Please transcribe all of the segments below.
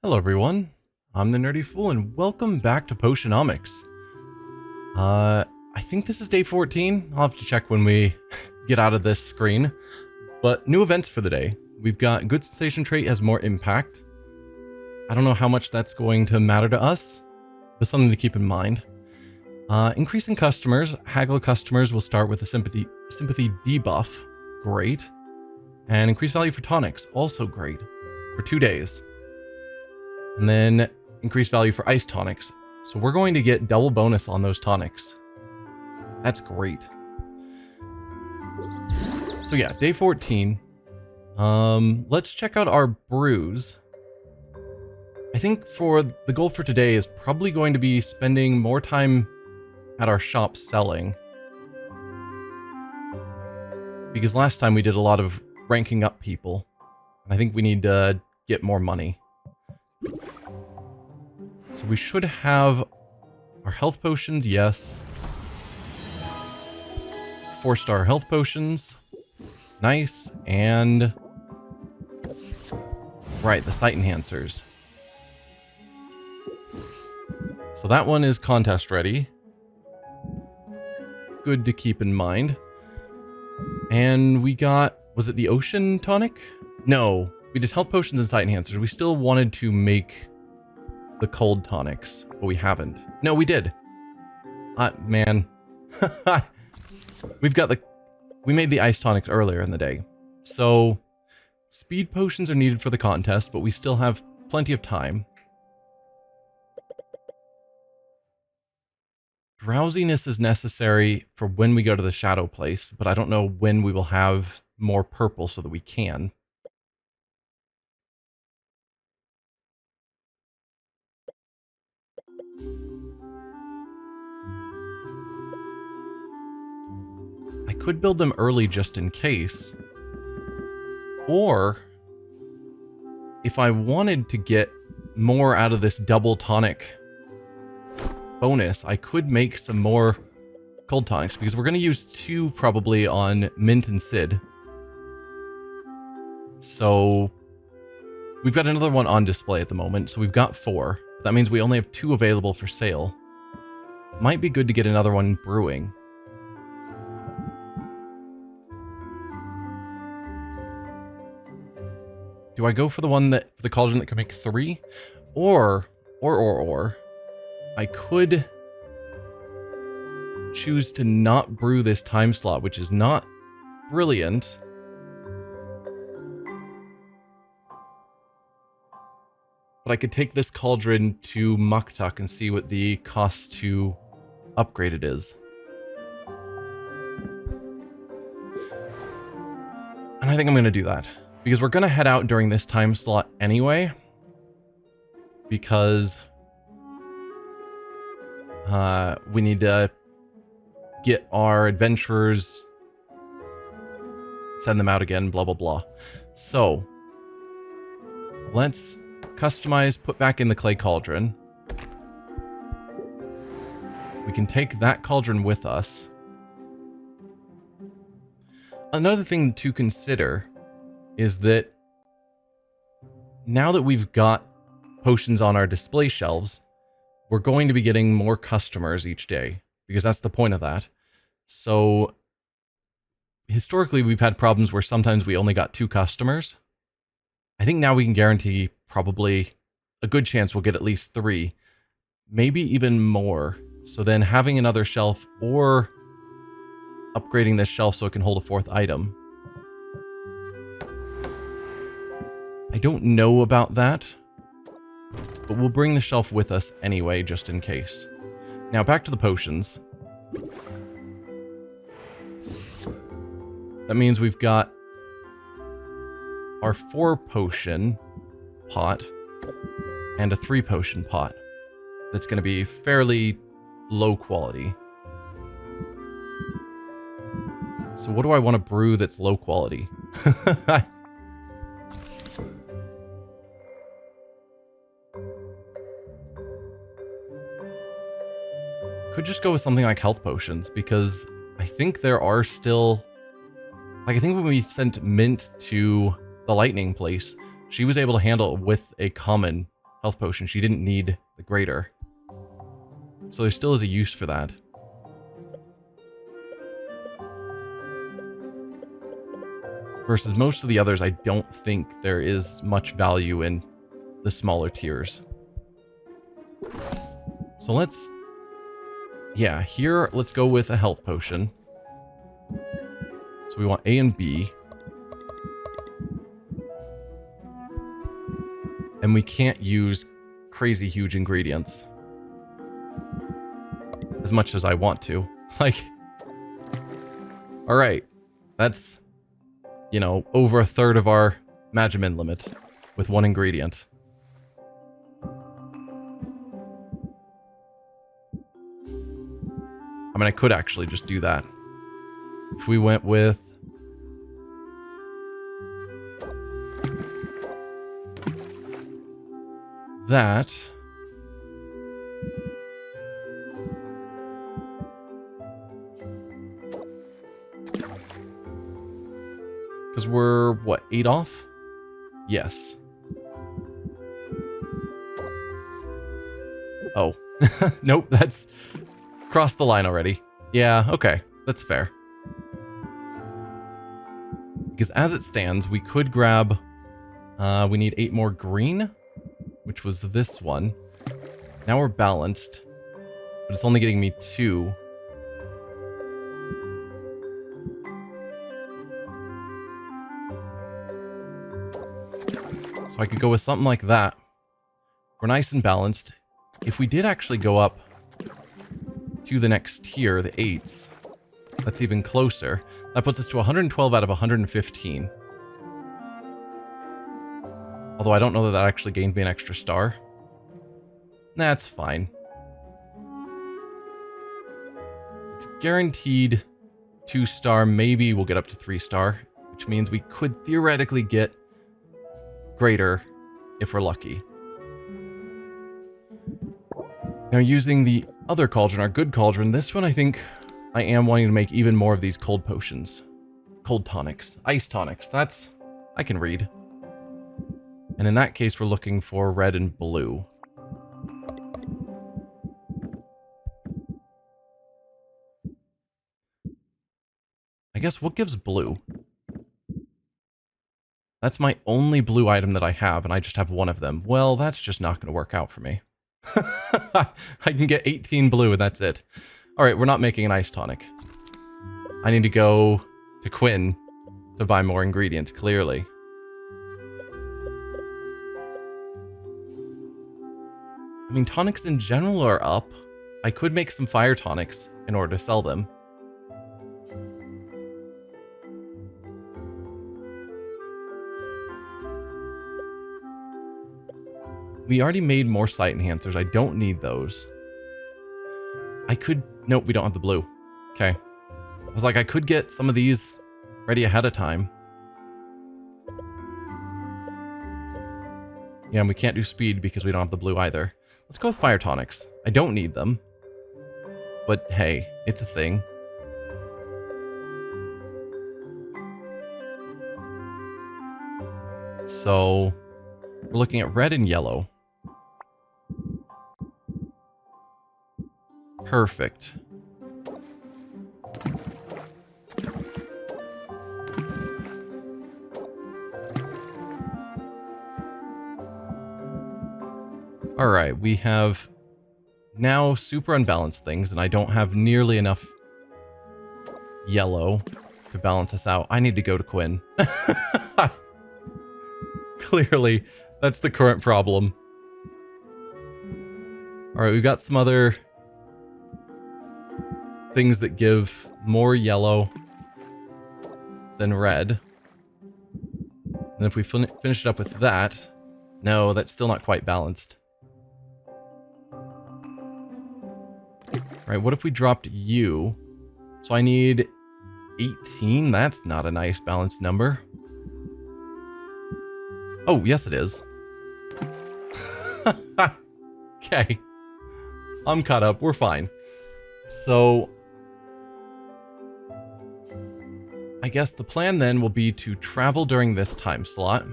Hello everyone, I'm the Nerdy Fool and welcome back to Potionomics. I think this is day 14, I'll have to check when we get out of this screen. But new events for the day. We've got Good Sensation Trait has more impact. I don't know how much that's going to matter to us, but something to keep in mind. Increasing customers, haggle customers will start with a sympathy debuff, great. And increased value for tonics, also great, for 2 days. And then increased value for ice tonics. So we're going to get double bonus on those tonics. That's great. So yeah, day 14. Let's check out our brews. I think for the goal for today is probably going to be spending more time at our shop selling. Because last time we did a lot of ranking up people. And I think we need to get more money. So we should have our health potions, yes. 4-star health potions. Nice. And right, the sight enhancers. So that one is contest ready. Good to keep in mind. And we got, was it the ocean tonic? No, we did health potions and sight enhancers. We still wanted to make the cold tonics, but we haven't. No, we did. Man. We made the ice tonics earlier in the day. So, speed potions are needed for the contest, but we still have plenty of time. Drowsiness is necessary for when we go to the shadow place, but I don't know when we will have more purple so that we can. I could build them early just in case. Or, if I wanted to get more out of this double tonic bonus, I could make some more cold tonics, because we're going to use 2 probably on Mint and Sid. So, we've got another one on display at the moment, so we've got 4. That means we only have 2 available for sale. Might be good to get another one brewing. Do I go for the one that, the cauldron that can make 3? Or, I could choose to not brew this time slot, which is not brilliant. But I could take this cauldron to Muktuk and see what the cost to upgrade it is. And I think I'm going to do that. Because we're going to head out during this time slot anyway. Because we need to get our adventurers, send them out again, blah, blah, blah. So, let's customize, put back in the clay cauldron. We can take that cauldron with us. Another thing to consider is that now that we've got potions on our display shelves, we're going to be getting more customers each day, because that's the point of that. So, historically, we've had problems where sometimes we only got 2 customers. I think now we can guarantee probably a good chance we'll get at least 3, maybe even more. So then having another shelf or upgrading this shelf so it can hold a 4th item. I don't know about that, but we'll bring the shelf with us anyway, just in case. Now, back to the potions. That means we've got our 4 potion pot and a 3 potion pot. That's going to be fairly low quality. So what do I want to brew that's low quality? Could just go with something like health potions, because I think there are still... Like, I think when we sent Mint to the lightning place, she was able to handle it with a common health potion. She didn't need the greater. So there still is a use for that. Versus most of the others, I don't think there is much value in the smaller tiers. So let's... Yeah, here, let's go with a health potion. So we want A and B. And we can't use crazy huge ingredients. As much as I want to. Like... Alright. That's... You know, over a third of our Magimin limit with one ingredient. I mean, I could actually just do that. If we went with... that... Because we're, what, 8 off? Yes. Oh. Nope, that's... crossed the line already. Yeah, okay. That's fair. Because as it stands, we could grab... we need 8 more green, which was this one. Now we're balanced. But it's only getting me 2. So I could go with something like that. We're nice and balanced. If we did actually go up to the next tier, the 8s, that's even closer. That puts us to 112 out of 115. Although I don't know that that actually gained me an extra star. That's fine. It's guaranteed 2-star. Maybe we'll get up to 3-star, which means we could theoretically get greater if we're lucky. Now using the other cauldron, our good cauldron, this one I think I am wanting to make even more of these cold potions. Cold tonics. Ice tonics. That's... I can read. And in that case we're looking for red and blue. I guess what gives blue? That's my only blue item that I have, and I just have one of them. Well, that's just not going to work out for me. I can get 18 blue, and that's it. Alright, we're not making an ice tonic. I need to go to Quinn to buy more ingredients, clearly. I mean, tonics in general are up. I could make some fire tonics in order to sell them. We already made more sight enhancers. I don't need those. I could... Nope, we don't have the blue. Okay. I was like, I could get some of these ready ahead of time. Yeah, and we can't do speed because we don't have the blue either. Let's go with fire tonics. I don't need them. But hey, it's a thing. So, we're looking at red and yellow. Perfect. Alright, we have now super unbalanced things, and I don't have nearly enough yellow to balance us out. I need to go to Quinn. Clearly, that's the current problem. Alright, we've got some other things that give more yellow than red. And if we finish it up with that... No, that's still not quite balanced. Right, what if we dropped you? So I need 18? That's not a nice balanced number. Oh, yes it is. Okay. I'm caught up. We're fine. So... I guess the plan then will be to travel during this time slot.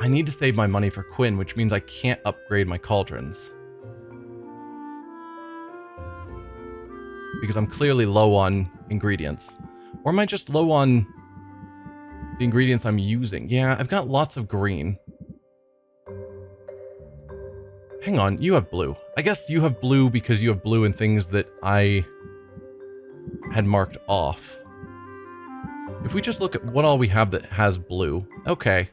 I need to save my money for Quinn, which means I can't upgrade my cauldrons. Because I'm clearly low on ingredients. Or am I just low on the ingredients I'm using? Yeah, I've got lots of green. Hang on, you have blue. I guess you have blue because you have blue in things that I had marked off. If we just look at what all we have that has blue. Okay.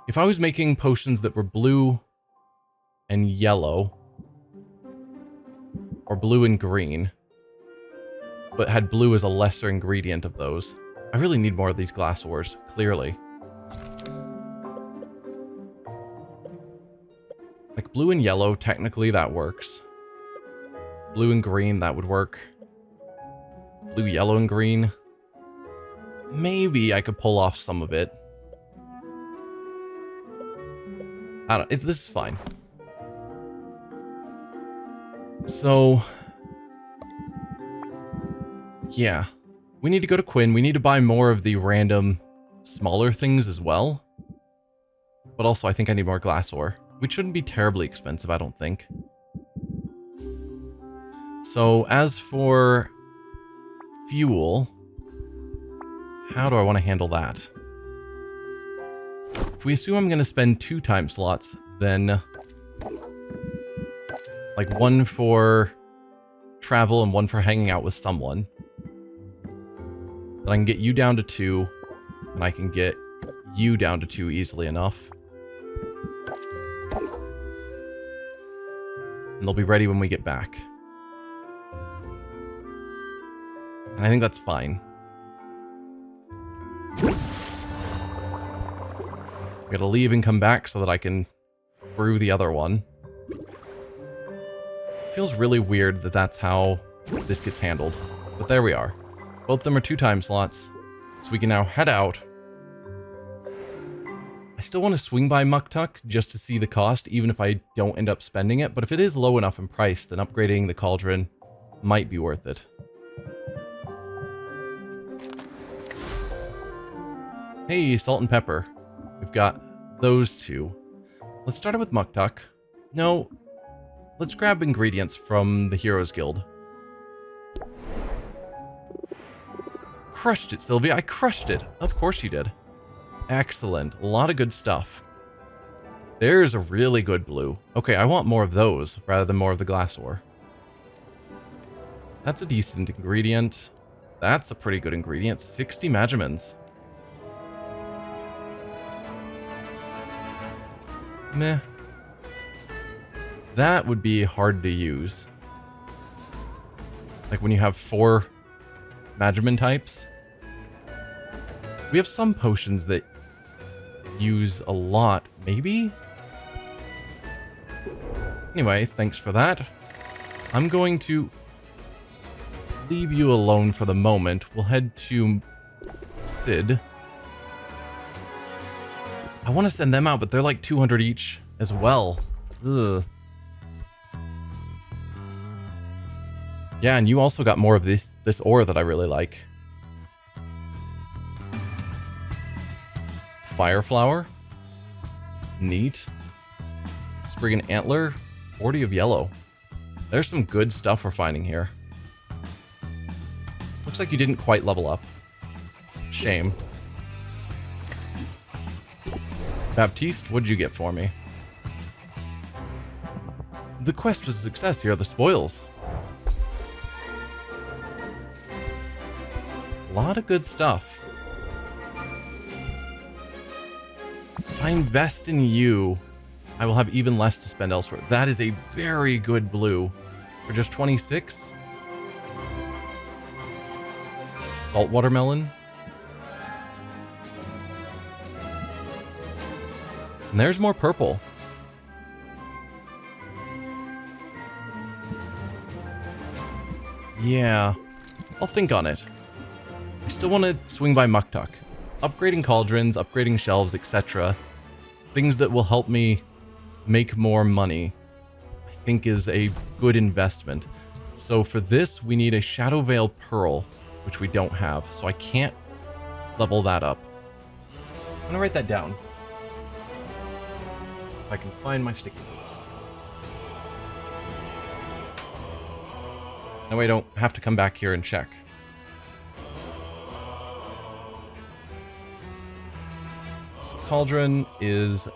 If I was making potions that were blue and yellow, or blue and green, but had blue as a lesser ingredient of those, I really need more of these glass ores, clearly. Like blue and yellow, technically that works. Blue and green, that would work. Blue, yellow, and green. Maybe I could pull off some of it. I don't... this is fine. So... yeah. We need to go to Quinn. We need to buy more of the random smaller things as well. But also, I think I need more glass ore. Which shouldn't be terribly expensive, I don't think. So, as for fuel, how do I want to handle that? If we assume I'm going to spend 2 time slots, then like 1 for travel and 1 for hanging out with someone, then I can get you down to 2, and I can get you down to 2 easily enough. And they'll be ready when we get back. And I think that's fine. We gotta leave and come back so that I can brew the other one. Feels really weird that that's how this gets handled. But there we are. Both of them are 2 time slots. So we can now head out. I still want to swing by Muktuk just to see the cost, even if I don't end up spending it. But if it is low enough in price, then upgrading the cauldron might be worth it. Hey, salt and pepper. We've got those 2. Let's start it with Muktuk. No, let's grab ingredients from the Heroes Guild. Crushed it, Sylvia. I crushed it. Of course you did. Excellent. A lot of good stuff. There's a really good blue. Okay, I want more of those rather than more of the glass ore. That's a decent ingredient. That's a pretty good ingredient. 60 Magimans. Meh. That would be hard to use. Like when you have 4 Magiman types. We have some potions that use a lot, maybe? Anyway, thanks for that. I'm going to leave you alone for the moment. We'll head to Sid. I want to send them out, but they're like 200 each as well. Ugh. Yeah, and you also got more of this ore that I really like. Fireflower. Neat. Spriggan Antler. 40 of yellow. There's some good stuff we're finding here. Looks like you didn't quite level up. Shame. Baptiste, what did you get for me? The quest was a success. Here are the spoils. A lot of good stuff. If I invest in you, I will have even less to spend elsewhere. That is a very good blue. For just 26. Salt watermelon. And there's more purple. Yeah, I'll think on it. I still want to swing by Muktuk. Upgrading cauldrons, upgrading shelves, etc. Things that will help me make more money, I think is a good investment. So for this, we need a Shadow Veil Pearl, which we don't have. So I can't level that up. I'm going to write that down. I can find my sticky notes. That way I don't have to come back here and check. So Cauldron is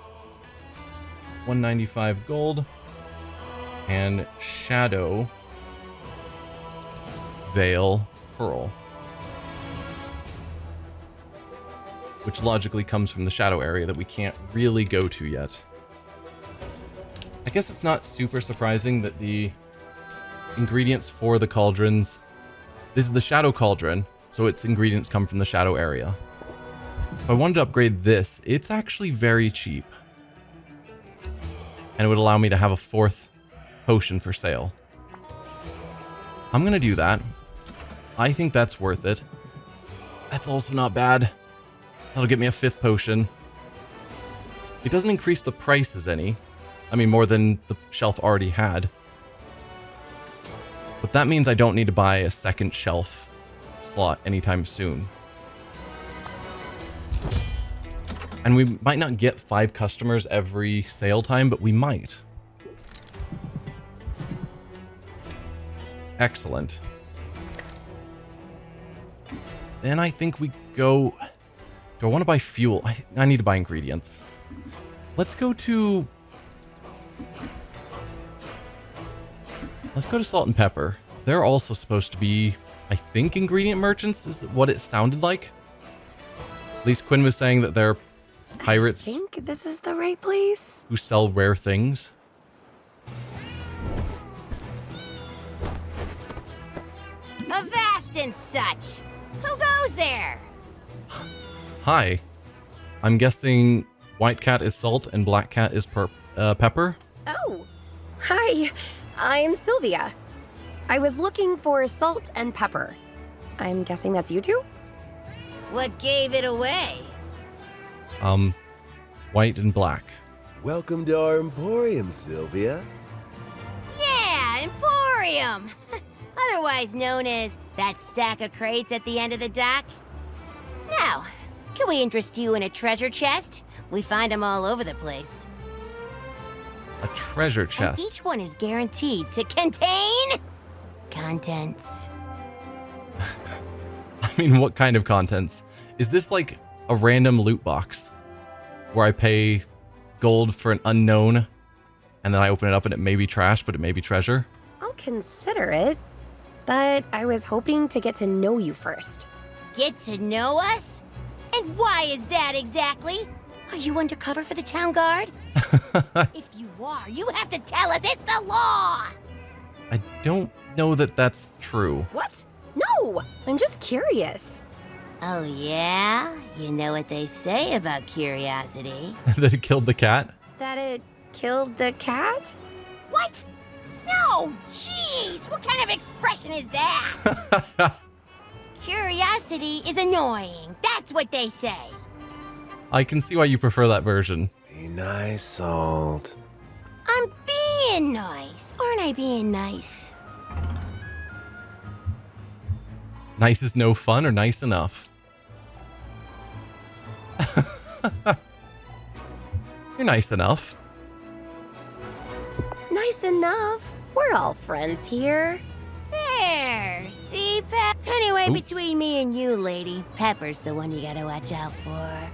195 gold. And Shadow Veil Pearl. Which logically comes from the shadow area that we can't really go to yet. I guess it's not super surprising that the ingredients for the cauldrons... This is the Shadow Cauldron, so its ingredients come from the shadow area. If I wanted to upgrade this, it's actually very cheap. And it would allow me to have a 4th potion for sale. I'm gonna do that. I think that's worth it. That's also not bad. That'll get me a 5th potion. It doesn't increase the prices any. I mean, more than the shelf already had. But that means I don't need to buy a 2nd shelf slot anytime soon. And we might not get 5 customers every sale time, but we might. Excellent. Then I think we go... Do I want to buy fuel? I need to buy ingredients. Let's go to... Let's go to Salt and Pepper. They're also supposed to be, I think, ingredient merchants, is what it sounded like. At least Quinn was saying that they're pirates. I think this is the right place. Who sell rare things. Avast and such! Who goes there? Hi. I'm guessing White Cat is salt and Black Cat is pepper? Oh, hi. I'm Sylvia. I was looking for salt and pepper. I'm guessing that's you two? What gave it away? White and black. Welcome to our Emporium, Sylvia. Yeah, Emporium! Otherwise known as that stack of crates at the end of the dock. Now, can we interest you in a treasure chest? We find them all over the place. A treasure chest. And each one is guaranteed to contain... contents. I mean, what kind of contents? Is this like a random loot box where I pay gold for an unknown and then I open it up and it may be trash, but it may be treasure? I'll consider it, but I was hoping to get to know you first. Get to know us? And why is that exactly? Are you undercover for the town guard? If you are, you have to tell us. It's the law! I don't know that that's true. What? No, I'm just curious. Oh, yeah? You know what they say about curiosity. That it killed the cat? That it killed the cat? What? No! Jeez! What kind of expression is that? Curiosity is annoying. That's what they say. I can see why you prefer that version. Be nice, Salt. I'm being nice. Aren't I being nice? Nice is no fun or nice enough? You're nice enough. Nice enough. We're all friends here. There. See, Pep? Anyway, Oops. between me and you, lady, Pepper's the one you gotta watch out for.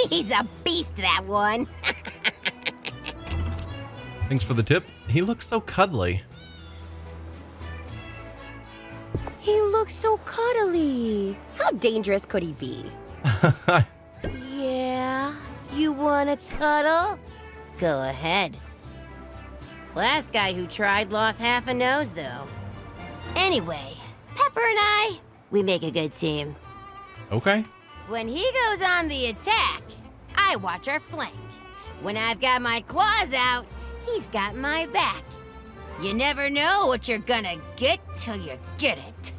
He's a beast, that one. Thanks for the tip. He looks so cuddly. He looks so cuddly. How dangerous could he be? Yeah? You wanna cuddle? Go ahead. Last guy who tried lost half a nose, though. Anyway, Pepper and I, we make a good team. Okay. When he goes on the attack, I watch our flank. When I've got my claws out, he's got my back. You never know what you're gonna get till you get it.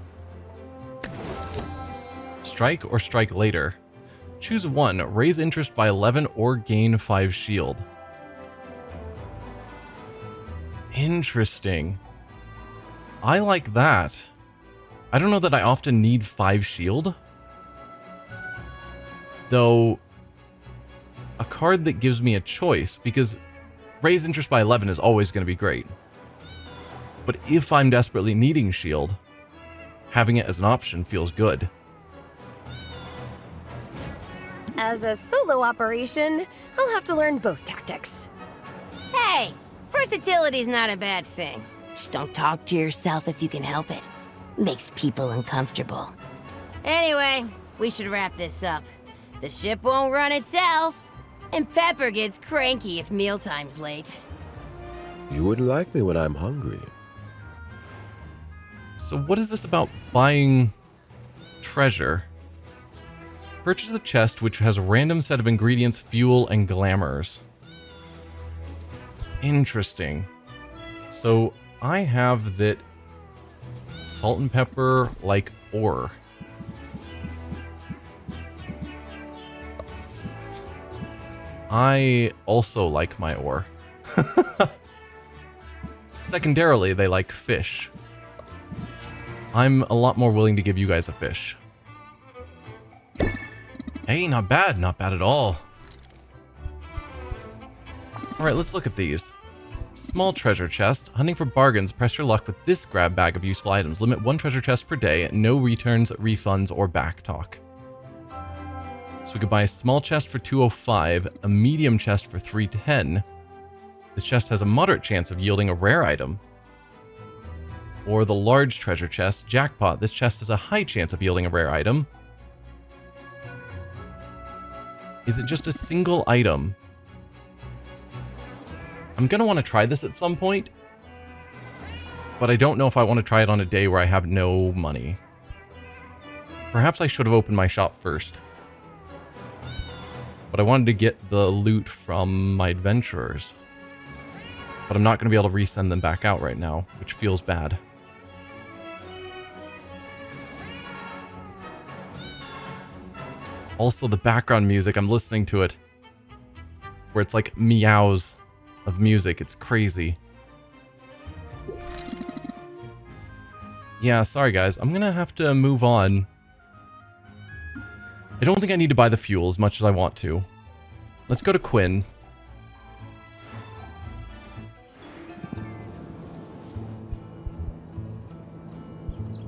Strike or strike later. Choose one. Raise interest by 11 or gain 5 shield. Interesting. I like that. I don't know that I often need 5 shield. Though, a card that gives me a choice, because raise interest by 11 is always going to be great. But if I'm desperately needing shield, having it as an option feels good. As a solo operation, I'll have to learn both tactics. Hey, versatility's not a bad thing. Just don't talk to yourself if you can help it. Makes people uncomfortable. Anyway, we should wrap this up. The ship won't run itself, and Pepper gets cranky if mealtime's late. You wouldn't like me when I'm hungry. So what is this about buying treasure? Purchase a chest which has a random set of ingredients, fuel, and glamours. Interesting. So I have that salt and pepper like ore. I also like my ore. Secondarily, they like fish. I'm a lot more willing to give you guys a fish. Hey, not bad. Not bad at all. Alright, let's look at these. Small treasure chest. Hunting for bargains. Press your luck with this grab bag of useful items. Limit 1 treasure chest per day. No returns, refunds, or back talk. So we could buy a small chest for 205, a medium chest for 310. This chest has a moderate chance of yielding a rare item. Or the large treasure chest, jackpot. This chest has a high chance of yielding a rare item. Is it just a single item? I'm going to want to try this at some point. But I don't know if I want to try it on a day where I have no money. Perhaps I should have opened my shop first. But I wanted to get the loot from my adventurers. But I'm not going to be able to resend them back out right now, which feels bad. Also, the background music, I'm listening to it, where it's like meows of music. It's crazy. Yeah, sorry guys. I'm going to have to move on. I don't think I need to buy the fuel as much as I want to. Let's go to Quinn.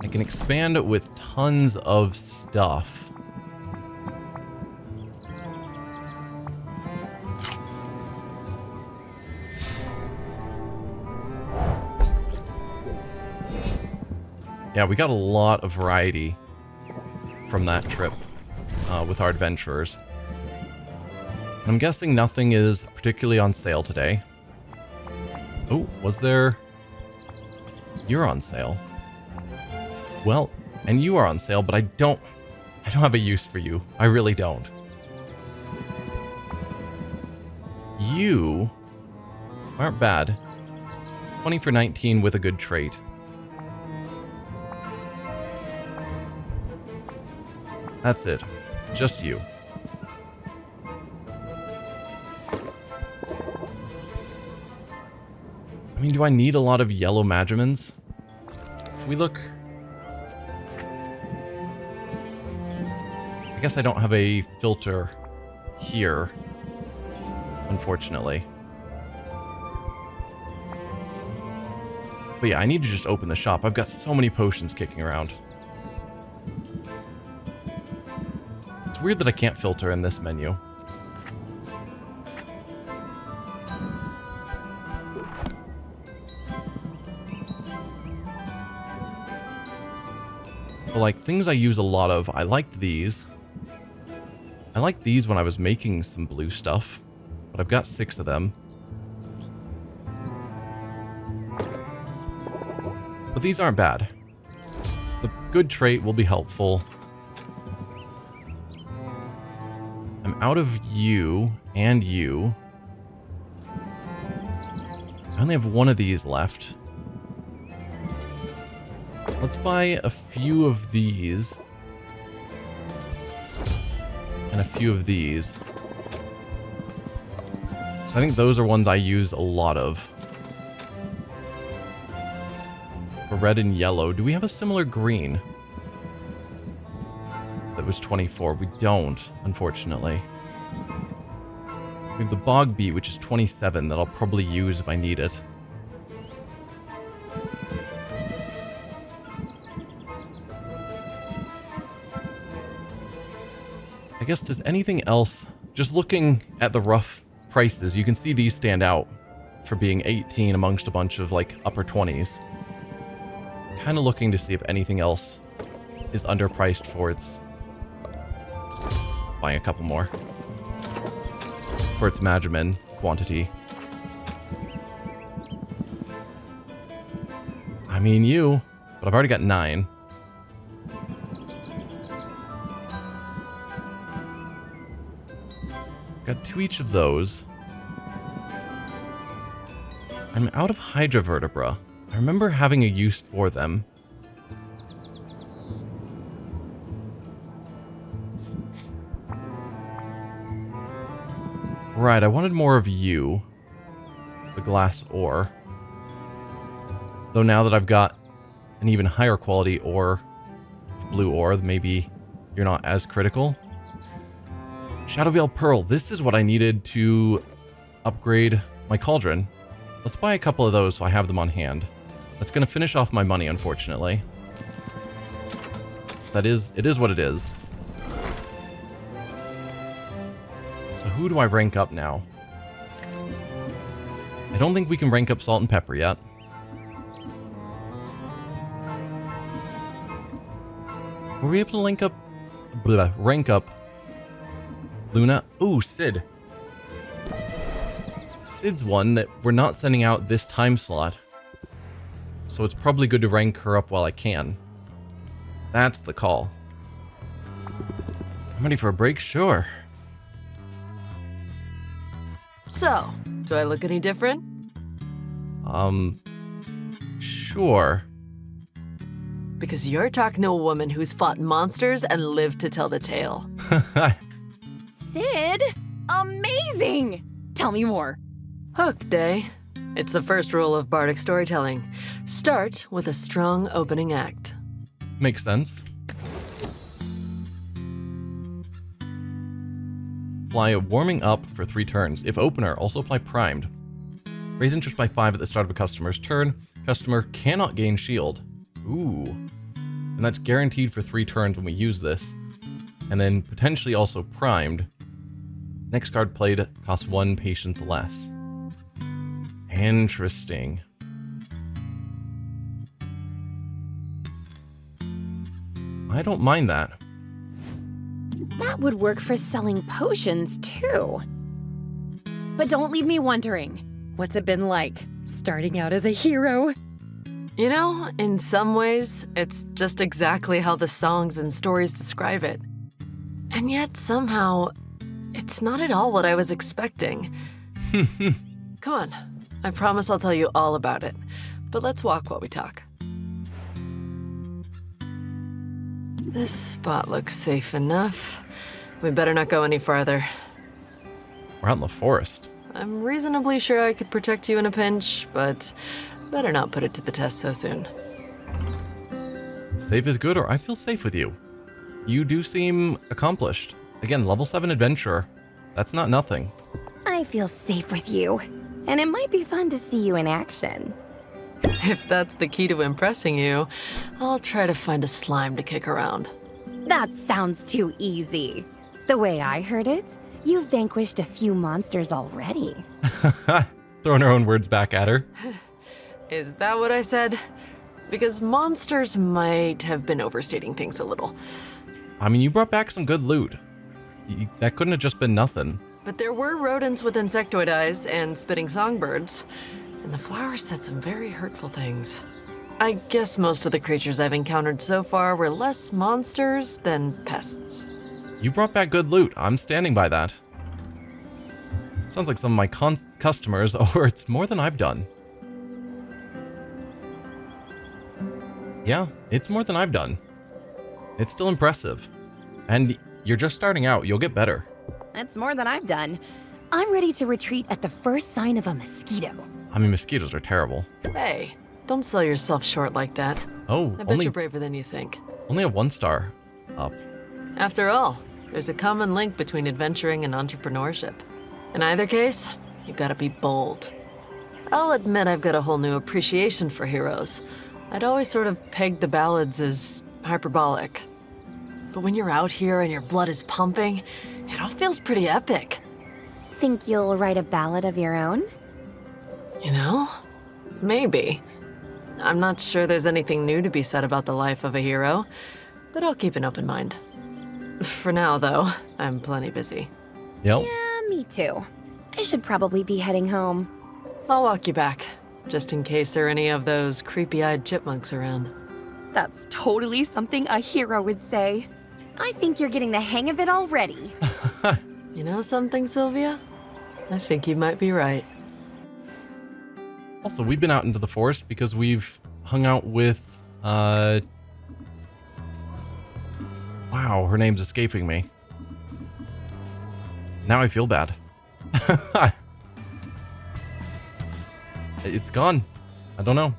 I can expand with tons of stuff. Yeah, we got a lot of variety from that trip with our adventurers. I'm guessing nothing is particularly on sale today. Oh, was there? You're on sale. Well, and you are on sale, but I don't have a use for you. I really don't. You aren't bad. 20 for 19 with a good trait. That's it. Just you. I mean, do I need a lot of yellow Magimans? If we look... I guess I don't have a filter here, unfortunately. But yeah, I need to just open the shop. I've got so many potions kicking around. It's weird that I can't filter in this menu. But like, things I use a lot of, I liked these. I liked these when I was making some blue stuff, but I've got 6 of them. But these aren't bad. The good trait will be helpful. I'm out of you and you. I only have 1 of these left. Let's buy a few of these. And a few of these. So I think those are ones I use a lot of. For red and yellow. Do we have a similar green? That was 24. We don't, unfortunately. We have the bog bee, which is 27, that I'll probably use if I need it. I guess, does anything else, just looking at the rough prices, you can see these stand out for being 18 amongst a bunch of like upper 20s. Kind of looking to see if anything else is underpriced for its... Buying a couple more. For its Magimin quantity. I mean you, but I've already got 9. Got 2 each of those. I'm out of Hydra vertebra. I remember having a use for them. Right, I wanted more of you. The glass ore. Though now that I've got an even higher quality ore, blue ore, maybe you're not as critical. Shadowveil Pearl, this is what I needed to upgrade my cauldron. Let's buy a couple of those so I have them on hand. That's going to finish off my money, unfortunately. It is what it is. So who do I rank up now? I don't think we can rank up Salt and Pepper yet. Were we able to rank up Luna? Ooh, Sid. Sid's one that we're not sending out this time slot. So it's probably good to rank her up while I can. That's the call. I'm ready for a break? Sure. So, do I look any different? Sure. Because you're talking to a woman who's fought monsters and lived to tell the tale. Sid? Amazing! Tell me more. Hook Day. It's the first rule of bardic storytelling. Start with a strong opening act. Makes sense. Apply warming up for 3 turns. If opener, also apply primed. Raise interest by 5 at the start of a customer's turn. Customer cannot gain shield. Ooh. And that's guaranteed for 3 turns when we use this. And then potentially also primed. Next card played costs 1 patience less. Interesting. I don't mind that. That would work for selling potions, too. But don't leave me wondering. What's it been like, starting out as a hero? You know, in some ways, it's just exactly how the songs and stories describe it. And yet, somehow, it's not at all what I was expecting. Come on, I promise I'll tell you all about it. But let's walk while we talk. This spot looks safe enough. We better not go any farther. We're out in the forest. I'm reasonably sure I could protect you in a pinch, but better not put it to the test so soon. Safe is good, or I feel safe with you. You do seem accomplished. Again, level 7 adventurer. That's not nothing. I feel safe with you. And it might be fun to see you in action. If that's the key to impressing you, I'll try to find a slime to kick around. That sounds too easy. The way I heard it, you've vanquished a few monsters already. Throwing her own words back at her. Is that what I said? Because monsters might have been overstating things a little. I mean, you brought back some good loot. That couldn't have just been nothing. But there were rodents with insectoid eyes and spitting songbirds. And the flowers said some very hurtful things. I guess most of the creatures I've encountered so far were less monsters than pests. You brought back good loot. I'm standing by that. Sounds like some of my customers, or it's more than I've done. Yeah, it's more than I've done. It's still impressive. And you're just starting out. You'll get better. That's more than I've done. I'm ready to retreat at the first sign of a mosquito. I mean, mosquitoes are terrible. Hey, don't sell yourself short like that. Oh, I bet you're braver than you think. only a 1-star up. After all, there's a common link between adventuring and entrepreneurship. In either case, you gotta be bold. I'll admit I've got a whole new appreciation for heroes. I'd always sort of pegged the ballads as hyperbolic. But when you're out here and your blood is pumping, it all feels pretty epic. Think you'll write a ballad of your own? You know? Maybe. I'm not sure there's anything new to be said about the life of a hero, but I'll keep an open mind. For now, though, I'm plenty busy. Yep. Yeah, me too. I should probably be heading home. I'll walk you back, just in case there are any of those creepy-eyed chipmunks around. That's totally something a hero would say. I think you're getting the hang of it already. You know something, Sylvia? I think you might be right. Also, we've been out into the forest because we've hung out with, wow, her name's escaping me. Now I feel bad. It's gone. I don't know.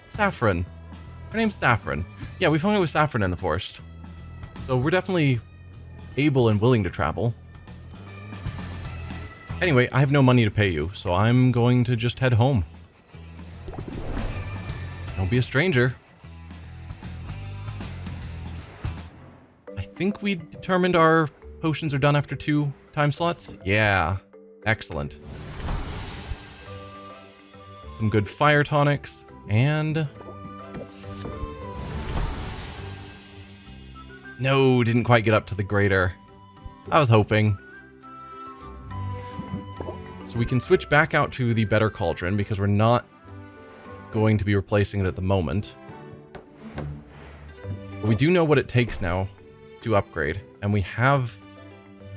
Saffron. Her name's Saffron. Yeah, we've hung out with Saffron in the forest. So we're definitely able and willing to travel. Anyway, I have no money to pay you, so I'm going to just head home. Don't be a stranger. I think we determined our potions are done after 2 time slots. Yeah, excellent. Some good fire tonics, and... No, didn't quite get up to the greater. I was hoping. So we can switch back out to the better cauldron because we're not going to be replacing it at the moment. But we do know what it takes now to upgrade, and we have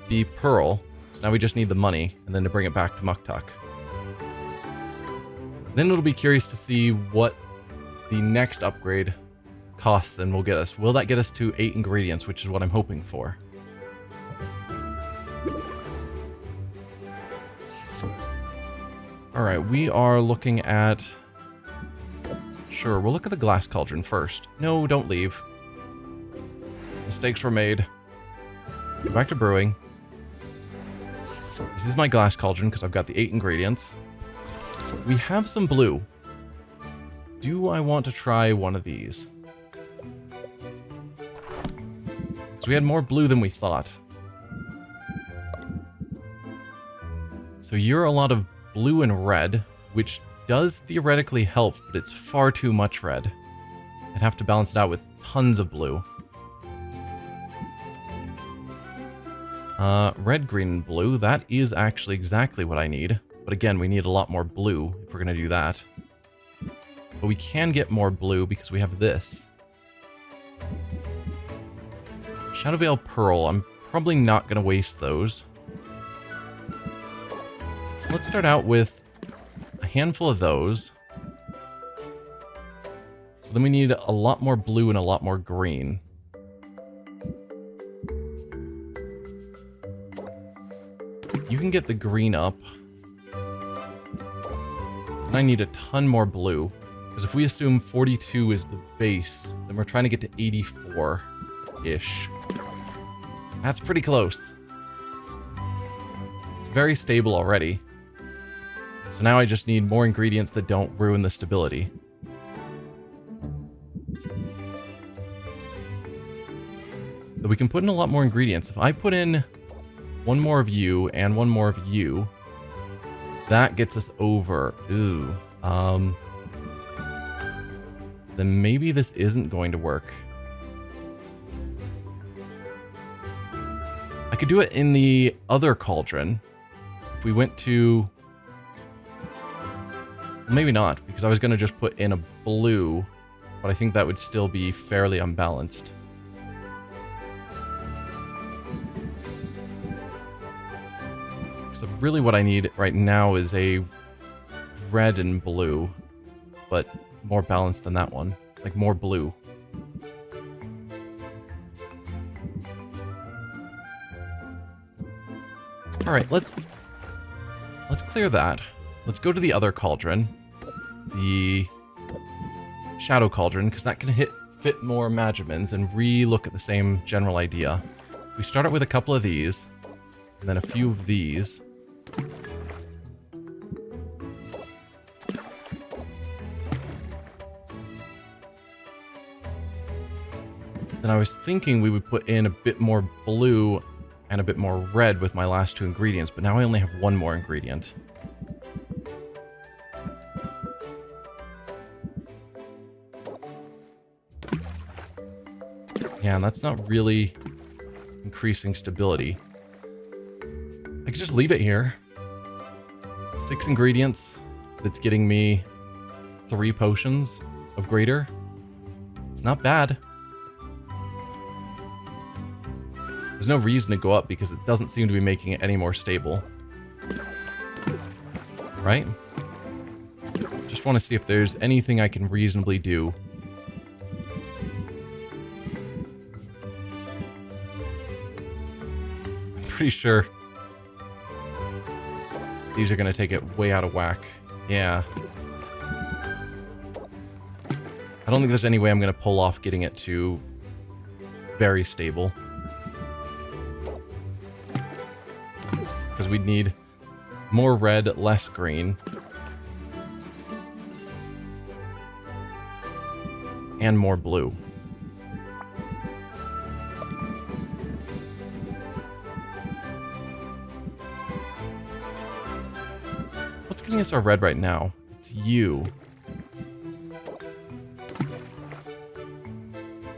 the pearl, so now we just need the money, and then to bring it back to Muktuk. Then it'll be curious to see what the next upgrade costs and will get us. Will that get us to 8 ingredients, which is what I'm hoping for? Alright, we are looking at... Sure, we'll look at the glass cauldron first. No, don't leave. Mistakes were made. Go back to brewing. This is my glass cauldron because I've got the 8 ingredients. We have some blue. Do I want to try one of these? So we had more blue than we thought. So you're a lot of blue and red, which does theoretically help, but it's far too much red. I'd have to balance it out with tons of blue. Red, green, and blue. That is actually exactly what I need. But again, we need a lot more blue if we're going to do that. But we can get more blue because we have this. Shadowvale Pearl. I'm probably not going to waste those. So let's start out with a handful of those. So then we need a lot more blue and a lot more green. You can get the green up. And I need a ton more blue. Because if we assume 42 is the base, then we're trying to get to 84-ish. That's pretty close. It's very stable already. So now I just need more ingredients that don't ruin the stability. So we can put in a lot more ingredients. If I put in one more of you and one more of you, that gets us over. Ooh. Then maybe this isn't going to work. I could do it in the other cauldron. If we went to... Maybe not, because I was going to just put in a blue, but I think that would still be fairly unbalanced. So really what I need right now is a red and blue, but more balanced than that one. Like more blue. Alright, let's clear that. Let's go to the other cauldron. The Shadow Cauldron, because that can fit more Magimins and re-look at the same general idea. We start out with a couple of these, and then a few of these. Then I was thinking we would put in a bit more blue and a bit more red with my last two ingredients, but now I only have one more ingredient. Yeah, and that's not really increasing stability. I could just leave it here. 6 ingredients. That's getting me 3 potions of greater. It's not bad. There's no reason to go up because it doesn't seem to be making it any more stable. Right? Just want to see if there's anything I can reasonably do. I'm pretty sure these are going to take it way out of whack. Yeah. I don't think there's any way I'm going to pull off getting it to very stable. Because we'd need more red, less green. And more blue. What's getting us our red right now? It's you.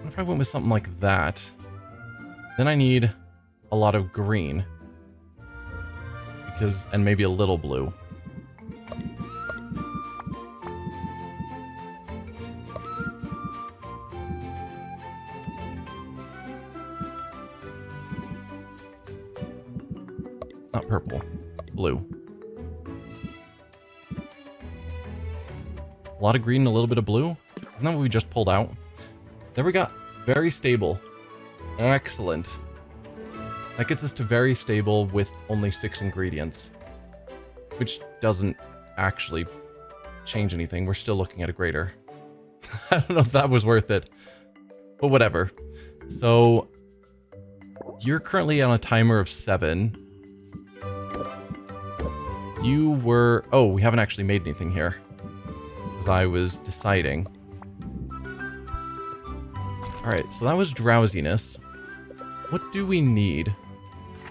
What if I went with something like that? Then I need a lot of green. And maybe a little blue. Not purple. Blue. A lot of green and a little bit of blue. Isn't that what we just pulled out? There we go. Very stable. Excellent. That gets us to very stable with only 6 ingredients. Which doesn't actually change anything. We're still looking at a greater. I don't know if that was worth it. But whatever. So, you're currently on a timer of 7. You were... Oh, we haven't actually made anything here. As I was deciding. Alright, so that was drowsiness. What do we need?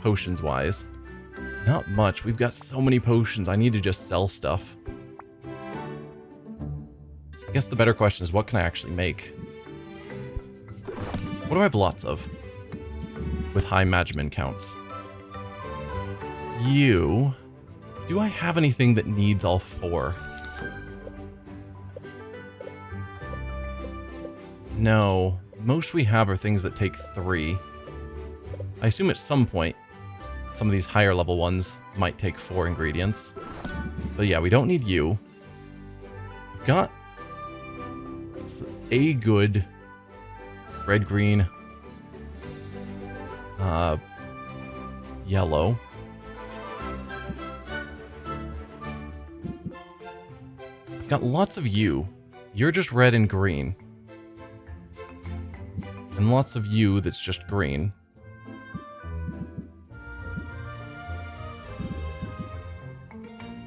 Potions-wise. Not much. We've got so many potions. I need to just sell stuff. I guess the better question is, what can I actually make? What do I have lots of? With high Magmin counts. You... Do I have anything that needs all 4? No. Most we have are things that take 3. I assume at some point, some of these higher level ones might take 4 ingredients. But yeah, we don't need you. We've got a good red, green, yellow. I've got lots of you. You're just red and green. And lots of you that's just green.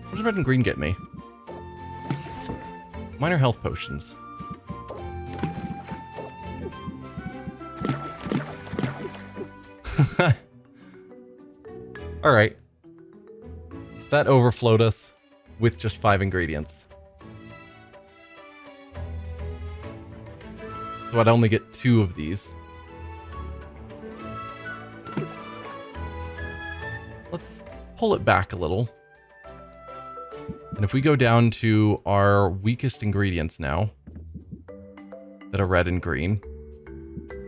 What does red and green get me? Minor health potions. Alright. That overflowed us with just 5 ingredients. So I'd only get 2 of these. Let's pull it back a little. And if we go down to our weakest ingredients now, that are red and green,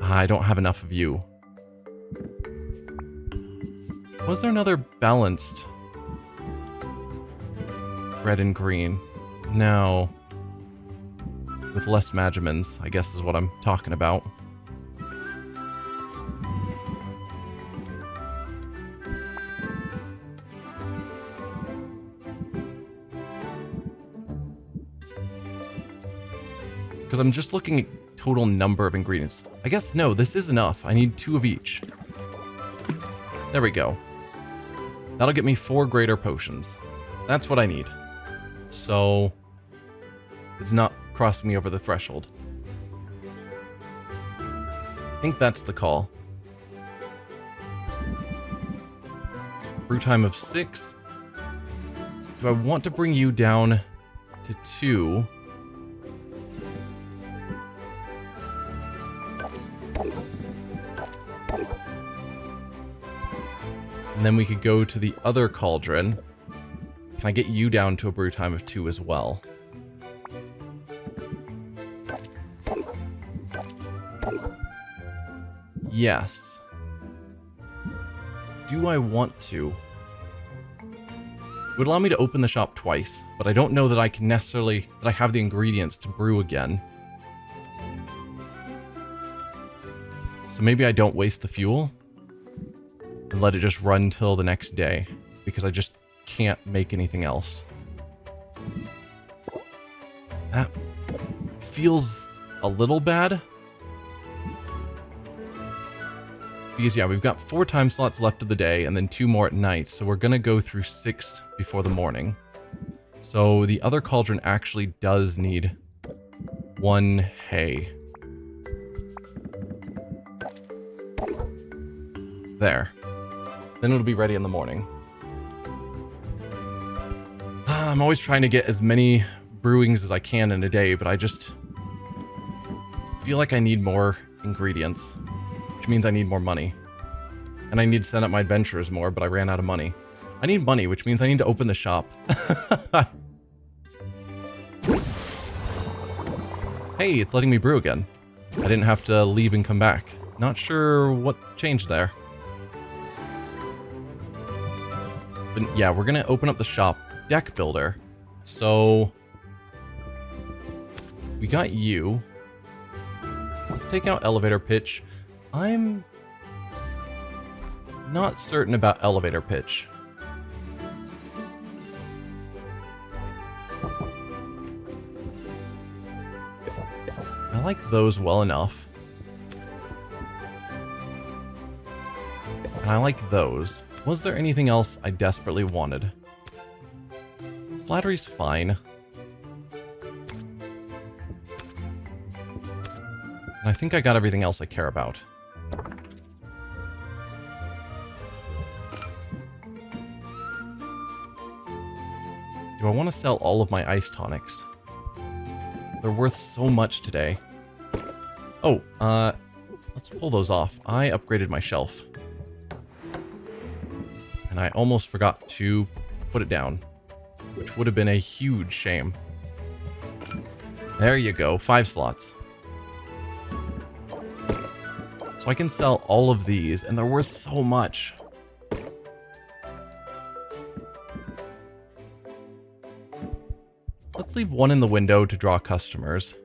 I don't have enough of you. Was there another balanced red and green? No. With less Magimins, I guess is what I'm talking about. Because I'm just looking at total number of ingredients. I guess, no, this is enough. I need 2 of each. There we go. That'll get me 4 greater potions. That's what I need. So, it's not crossing me over the threshold. I think that's the call. Brew time of 6. Do I want to bring you down to 2? And then we could go to the other cauldron. Can I get you down to a brew time of 2 as well? Yes. Do I want to? It would allow me to open the shop twice, but I don't know that I can necessarily, that I have the ingredients to brew again. So maybe I don't waste the fuel and let it just run till the next day, because I just can't make anything else. That feels a little bad. Because yeah, we've got 4 time slots left of the day and then 2 more at night, so we're gonna go through 6 before the morning. So the other cauldron actually does need 1 hay. There. Then it'll be ready in the morning. I'm always trying to get as many brewings as I can in a day, but I just feel like I need more ingredients, which means I need more money. And I need to send up my adventurers more, but I ran out of money. I need money, which means I need to open the shop. Hey, it's letting me brew again. I didn't have to leave and come back. Not sure what changed there. But yeah, we're gonna open up the shop. Deck builder. So we got you. Let's take out elevator pitch. I'm not certain about elevator pitch. I like those well enough. And I like those. Was there anything else I desperately wanted? Flattery's fine. And I think I got everything else I care about. Do I want to sell all of my ice tonics? They're worth so much today. Oh, let's pull those off. I upgraded my shelf. And I almost forgot to put it down, which would have been a huge shame. There you go, 5 slots. So I can sell all of these, and they're worth so much. Let's leave one in the window to draw customers.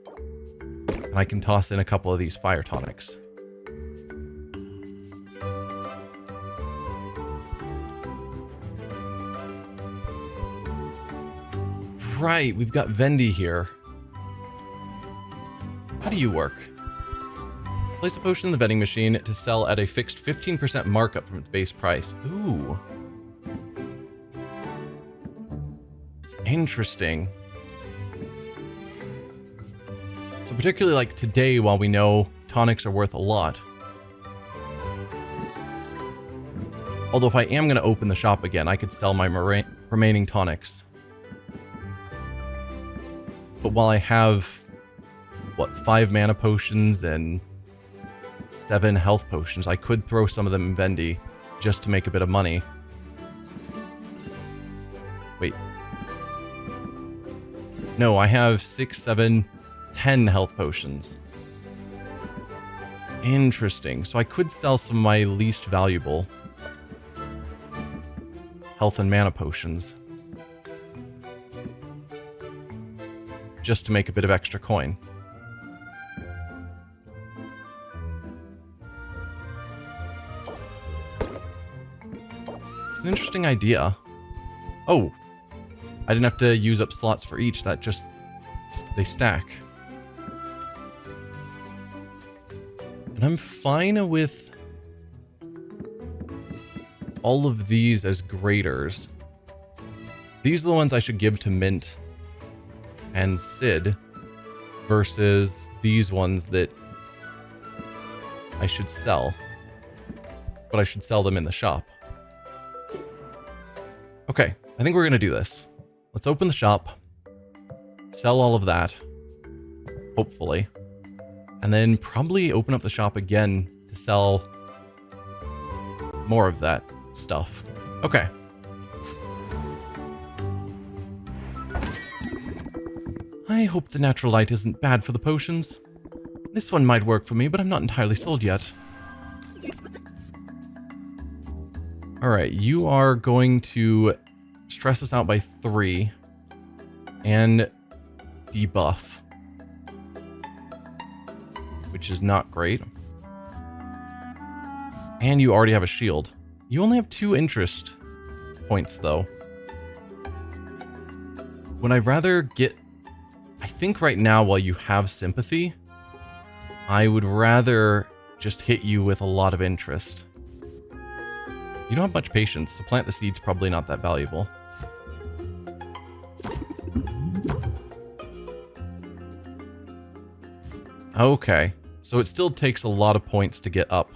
And I can toss in a couple of these fire tonics. Right, we've got Vendy here. How do you work? Place a potion in the vending machine to sell at a fixed 15% markup from its base price. Ooh. Interesting. So particularly like today, while we know tonics are worth a lot. Although if I am going to open the shop again, I could sell my remaining tonics. But while I have, what, 5 mana potions and 7 health potions, I could throw some of them in Vendy just to make a bit of money. Wait. No, I have 6, 7, 10 health potions. Interesting. So I could sell some of my least valuable health and mana potions, just to make a bit of extra coin. It's an interesting idea. Oh, I didn't have to use up slots for each. That just, they stack. And I'm fine with all of these as graders. These are the ones I should give to Mint and Sid versus these ones that I should sell. But I should sell them in the shop. Okay, I think we're going to do this. Let's open the shop, sell all of that, hopefully, and then probably open up the shop again to sell more of that stuff. Okay. I hope the natural light isn't bad for the potions. This one might work for me, but I'm not entirely sold yet. Alright, you are going to stress us out by 3 and debuff, which is not great. And you already have a shield. You only have 2 interest points, though. Would I rather get... I think right now, while you have sympathy, I would rather just hit you with a lot of interest. You don't have much patience, so plant the seed's probably not that valuable. Okay, so it still takes a lot of points to get up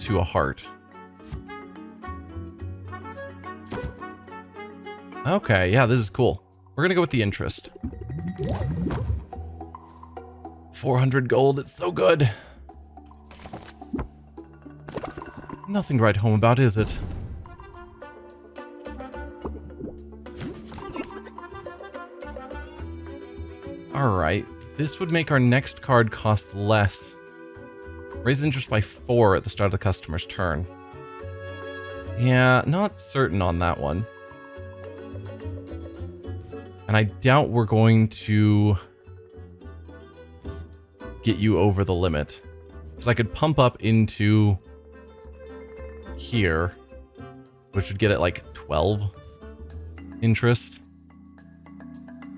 to a heart. Okay, yeah, this is cool. We're gonna go with the interest. 400 gold, it's so good. Nothing to write home about, is it? Alright, this would make our next card cost less. Raise interest by 4 at the start of the customer's turn. Yeah, not certain on that one. And I doubt we're going to get you over the limit. Because I could pump up into here, which would get it like 12 interest.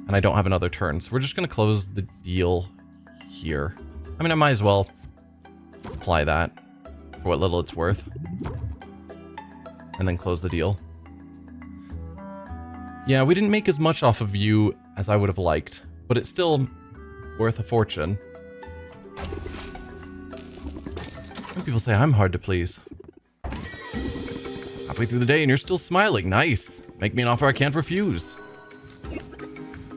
And I don't have another turn, so we're just going to close the deal here. I mean, I might as well apply that for what little it's worth. And then close the deal. Yeah, we didn't make as much off of you as I would have liked, but it's still worth a fortune. Some people say I'm hard to please. Halfway through the day and you're still smiling. Nice. Make me an offer I can't refuse.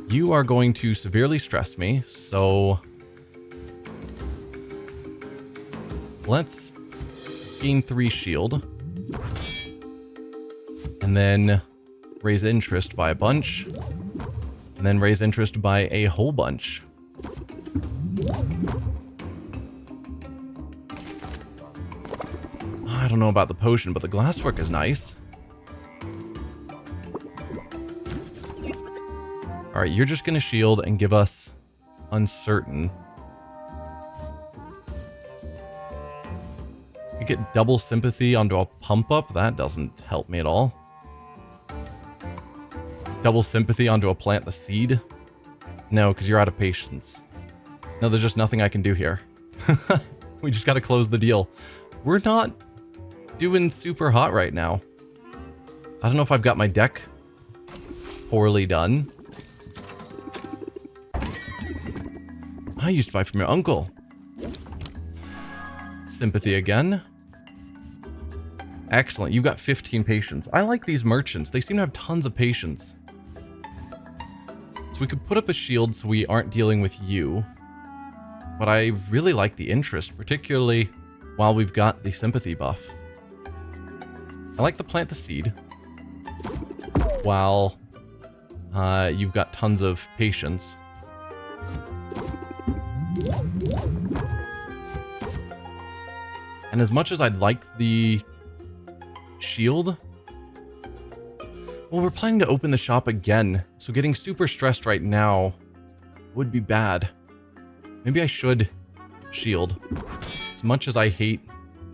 You are going to severely stress me, so let's gain 3 shield. And then raise interest by a bunch. And then raise interest by a whole bunch. I don't know about the potion, but the glasswork is nice. Alright, you're just going to shield and give us uncertain. You get double sympathy onto a pump up? That doesn't help me at all. Double sympathy onto a plant the seed? No, because you're out of patience. No, there's just nothing I can do here. We just got to close the deal. We're not doing super hot right now. I don't know if I've got my deck poorly done. I used to buy from your uncle. Sympathy again. Excellent. You got 15 patience. I like these merchants. They seem to have tons of patience. So we could put up a shield so we aren't dealing with you. But I really like the interest, particularly while we've got the sympathy buff. I like the plant the seed. While you've got tons of patience. And as much as I'd like the shield, well, we're planning to open the shop again, so getting super stressed right now would be bad. Maybe I should shield. As much as I hate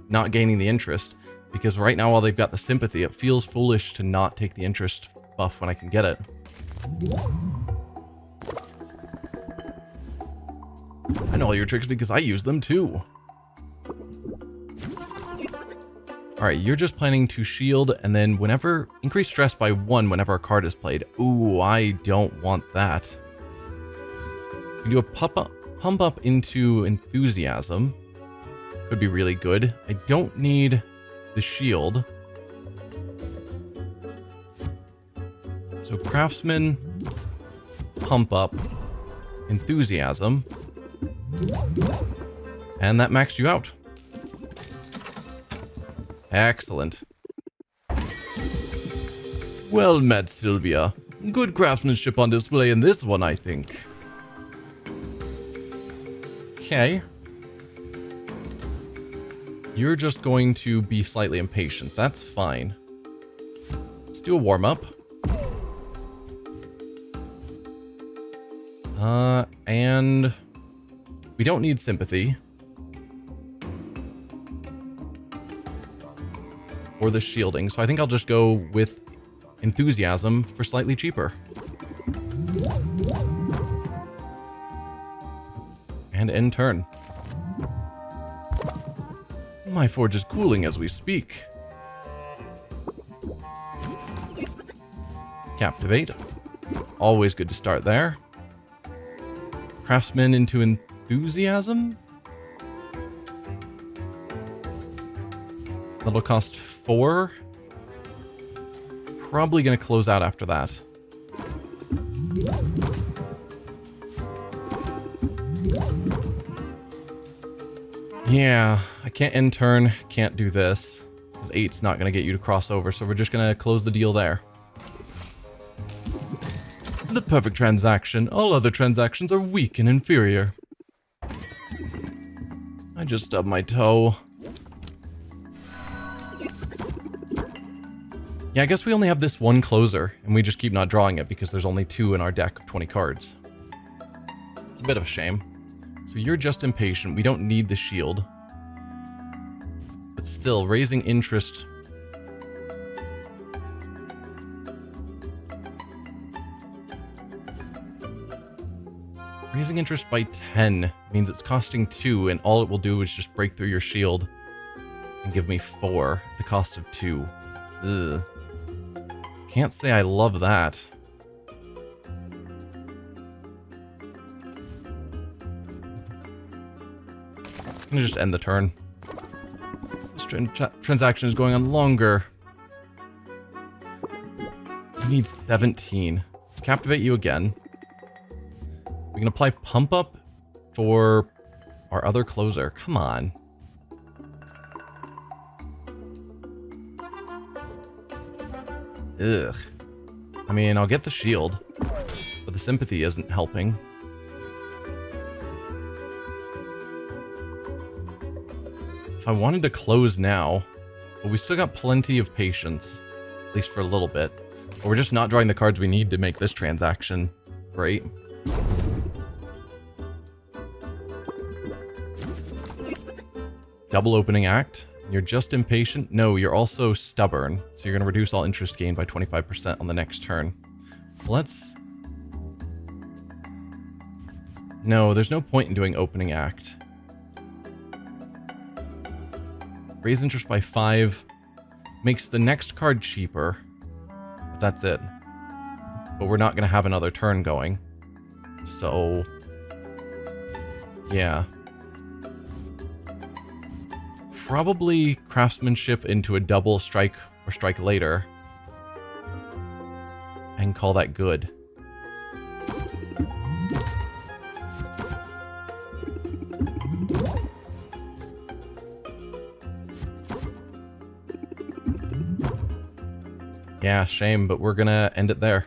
not gaining the interest, because right now while they've got the sympathy, it feels foolish to not take the interest buff when I can get it. I know all your tricks because I use them too. Alright, you're just planning to shield, and then whenever... increase stress by 1 whenever a card is played. Ooh, I don't want that. We do a pump up into enthusiasm. Could be really good. I don't need the shield. So craftsman, pump up, enthusiasm. And that maxed you out. Excellent. Well met, Sylvia. Good craftsmanship on display in this one, I think. Okay. You're just going to be slightly impatient. That's fine. Let's do a warm-up. And we don't need sympathy. Or the shielding, so I think I'll just go with enthusiasm for slightly cheaper. And end turn. My forge is cooling as we speak. Captivate. Always good to start there. Craftsman into enthusiasm. That'll cost 4. Probably going to close out after that. Yeah, I can't end turn, can't do this. Because 8's not going to get you to cross over, so we're just going to close the deal there. The perfect transaction. All other transactions are weak and inferior. I just stubbed my toe. Yeah, I guess we only have this one closer, and we just keep not drawing it because there's only 2 in our deck of 20 cards. It's a bit of a shame. So you're just impatient. We don't need the shield. But still, raising interest... Raising interest by 10 means it's costing 2, and all it will do is just break through your shield and give me 4, the cost of 2. Ugh. Can't say I love that. I'm gonna just end the turn. This transaction is going on longer. I need 17. Let's captivate you again. We can apply pump up for our other closer. Come on. Ugh. I mean, I'll get the shield, but the sympathy isn't helping. If I wanted to close now, but we still got plenty of patience, at least for a little bit. But we're just not drawing the cards we need to make this transaction great. Double opening act. You're just impatient? No, you're also stubborn. So you're going to reduce all interest gain by 25% on the next turn. Let's... No, there's no point in doing opening act. Raise interest by 5. Makes the next card cheaper. But that's it. But we're not going to have another turn going. So... yeah. Probably craftsmanship into a double strike or strike later. And call that good. Yeah, shame, but we're gonna end it there.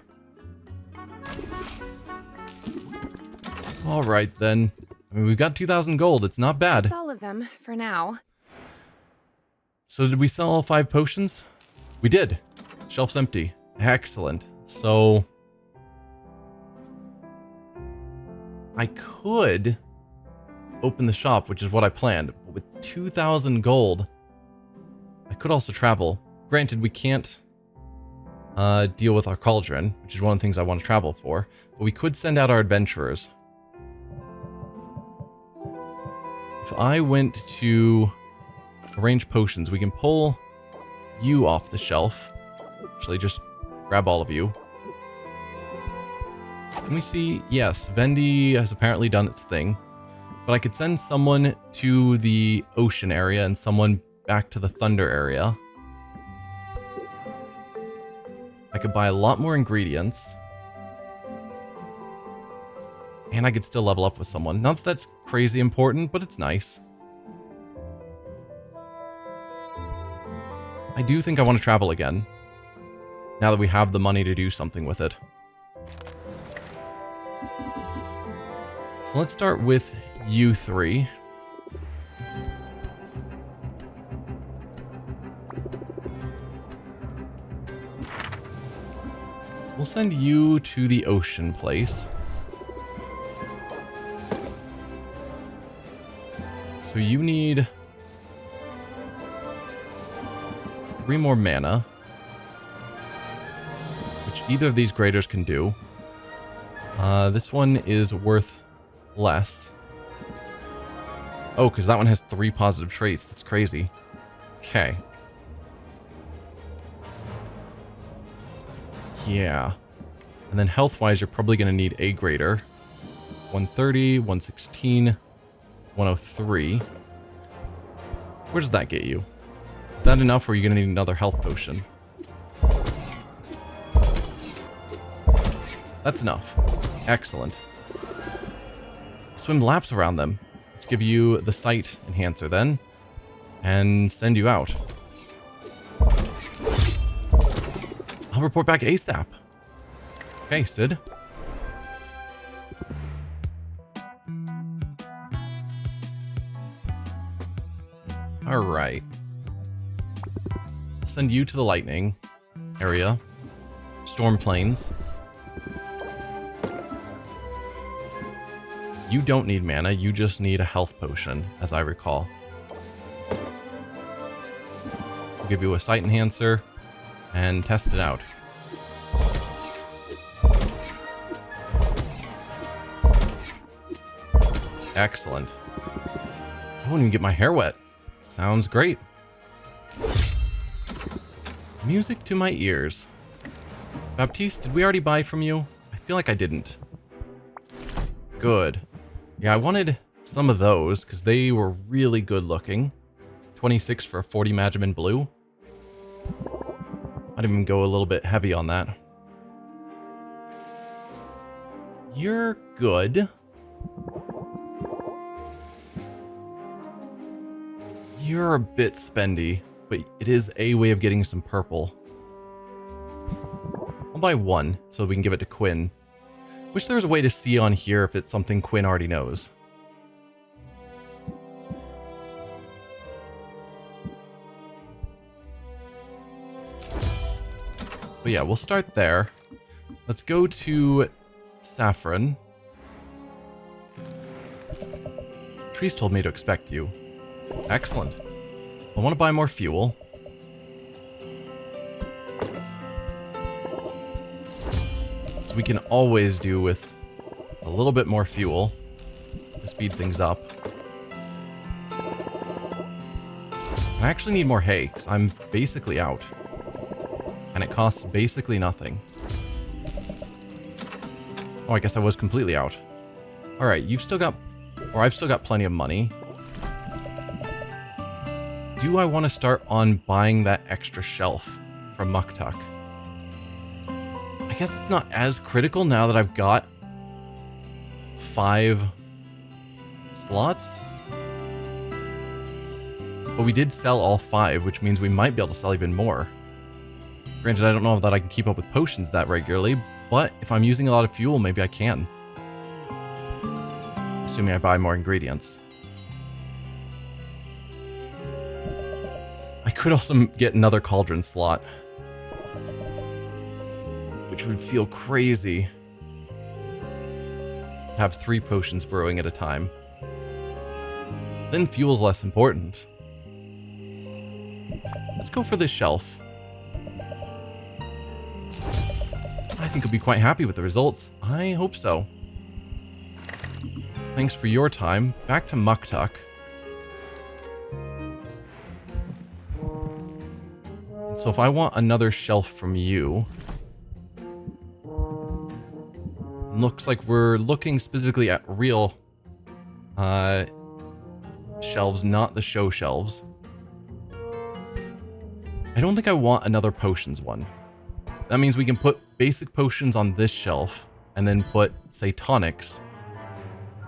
Alright then. I mean, we've got 2,000 gold. It's not bad. That's all of them for now. So did we sell all 5 potions? We did. Shelf's empty. Excellent. So... I could open the shop, which is what I planned. But with 2,000 gold, I could also travel. Granted, we can't deal with our cauldron, which is one of the things I want to travel for. But we could send out our adventurers. If I went to... arrange potions, we can pull you off the shelf. Actually, just grab all of you. Can we see? Yes, Vendi has apparently done its thing. But I could send someone to the ocean area and someone back to the thunder area. I could buy a lot more ingredients. And I could still level up with someone. Not that that's crazy important, but it's nice. I do think I want to travel again. Now that we have the money to do something with it. So let's start with you three. We'll send you to the ocean place. So you need 3 more mana, which either of these graders can do. This one is worth less. Oh, because that one has 3 positive traits. That's crazy. Okay. Yeah. And then health-wise, you're probably going to need a grader. 130, 116... 103. Where does that get you? Is that enough or are you going to need another health potion? That's enough. Excellent. Swim laps around them. Let's give you the sight enhancer then. And send you out. I'll report back ASAP. Okay, Sid. Alright. I'll send you to the lightning area. Storm plains. You don't need mana, you just need a health potion, as I recall. I'll give you a sight enhancer and test it out. Excellent. I won't even get my hair wet. Sounds great. Music to my ears. Baptiste, did we already buy from you? I feel like I didn't. Good. Yeah, I wanted some of those because they were really good looking. 26 for a 40 Magimin blue. I'd even go a little bit heavy on that. You're good. You're a bit spendy, but it is a way of getting some purple. I'll buy 1 so we can give it to Quinn. Wish there was a way to see on here if it's something Quinn already knows. But yeah, we'll start there. Let's go to Saffron. Trees told me to expect you. Excellent. I want to buy more fuel. So we can always do with a little bit more fuel to speed things up. I actually need more hay because I'm basically out. And it costs basically nothing. Oh, I guess I was completely out. Alright, you've still got... Or I've still got plenty of money. Do I want to start on buying that extra shelf from Muktuk? I guess it's not as critical now that I've got 5 slots. But we did sell all 5, which means we might be able to sell even more. Granted, I don't know that I can keep up with potions that regularly, but if I'm using a lot of fuel, maybe I can. Assuming I buy more ingredients. I could also get another cauldron slot. Which would feel crazy. Have 3 potions brewing at a time. Then fuel's less important. Let's go for this shelf. I think I'll be quite happy with the results. I hope so. Thanks for your time. Back to Muktuk. So if I want another shelf from you... Looks like we're looking specifically at real shelves, not the show shelves. I don't think I want another potions one. That means we can put basic potions on this shelf and then put, say, tonics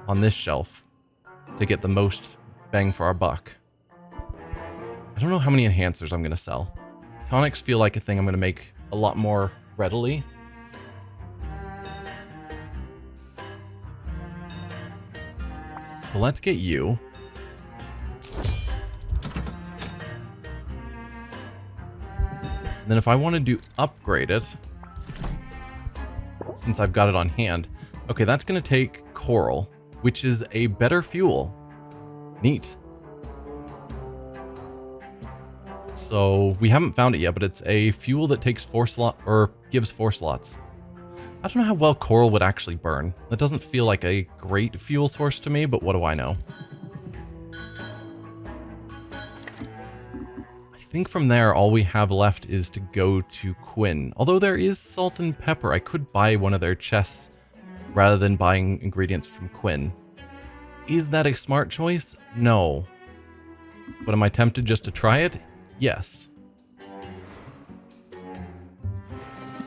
on this shelf to get the most bang for our buck. I don't know how many enhancers I'm going to sell. Tonics feel like a thing I'm going to make a lot more readily. So let's get you. And then if I wanted to upgrade it, since I've got it on hand, okay, that's going to take coral, which is a better fuel. Neat. So we haven't found it yet, but it's a fuel that takes 4 slots, or gives 4 slots. I don't know how well coral would actually burn. That doesn't feel like a great fuel source to me, but what do I know? I think from there, all we have left is to go to Quinn. Although there is salt and pepper, I could buy one of their chests rather than buying ingredients from Quinn. Is that a smart choice? No. But am I tempted just to try it? Yes.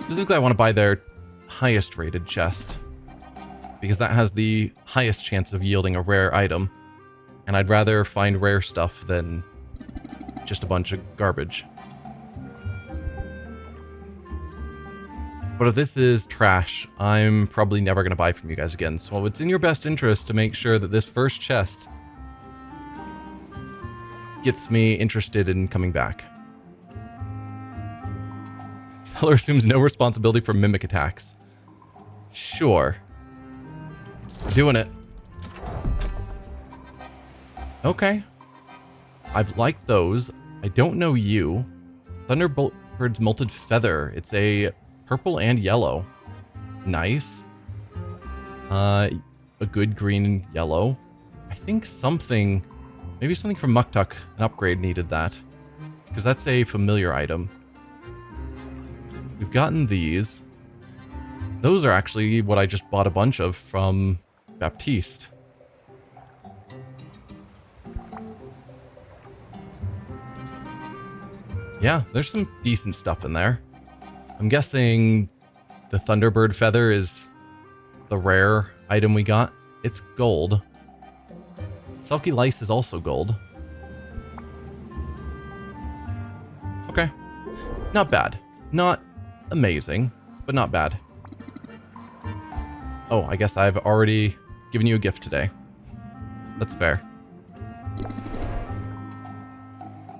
Specifically, I want to buy their highest rated chest, because that has the highest chance of yielding a rare item, and I'd rather find rare stuff than just a bunch of garbage. But if this is trash, I'm probably never going to buy from you guys again, so it's in your best interest to make sure that this first chest gets me interested in coming back. Seller assumes no responsibility for mimic attacks. Sure. Doing it. Okay. I've liked those. I don't know you. Thunderbird's Molted Feather. It's a purple and yellow. Nice. A good green and yellow. I think something... Maybe something from Muktuk, an upgrade, needed that. Because that's a familiar item. We've gotten these. Those are actually what I just bought a bunch of from Baptiste. Yeah, there's some decent stuff in there. I'm guessing the Thunderbird Feather is the rare item we got. It's gold. Sulky Lice is also gold. Okay. Not bad. Not amazing, but not bad. Oh, I guess I've already given you a gift today. That's fair.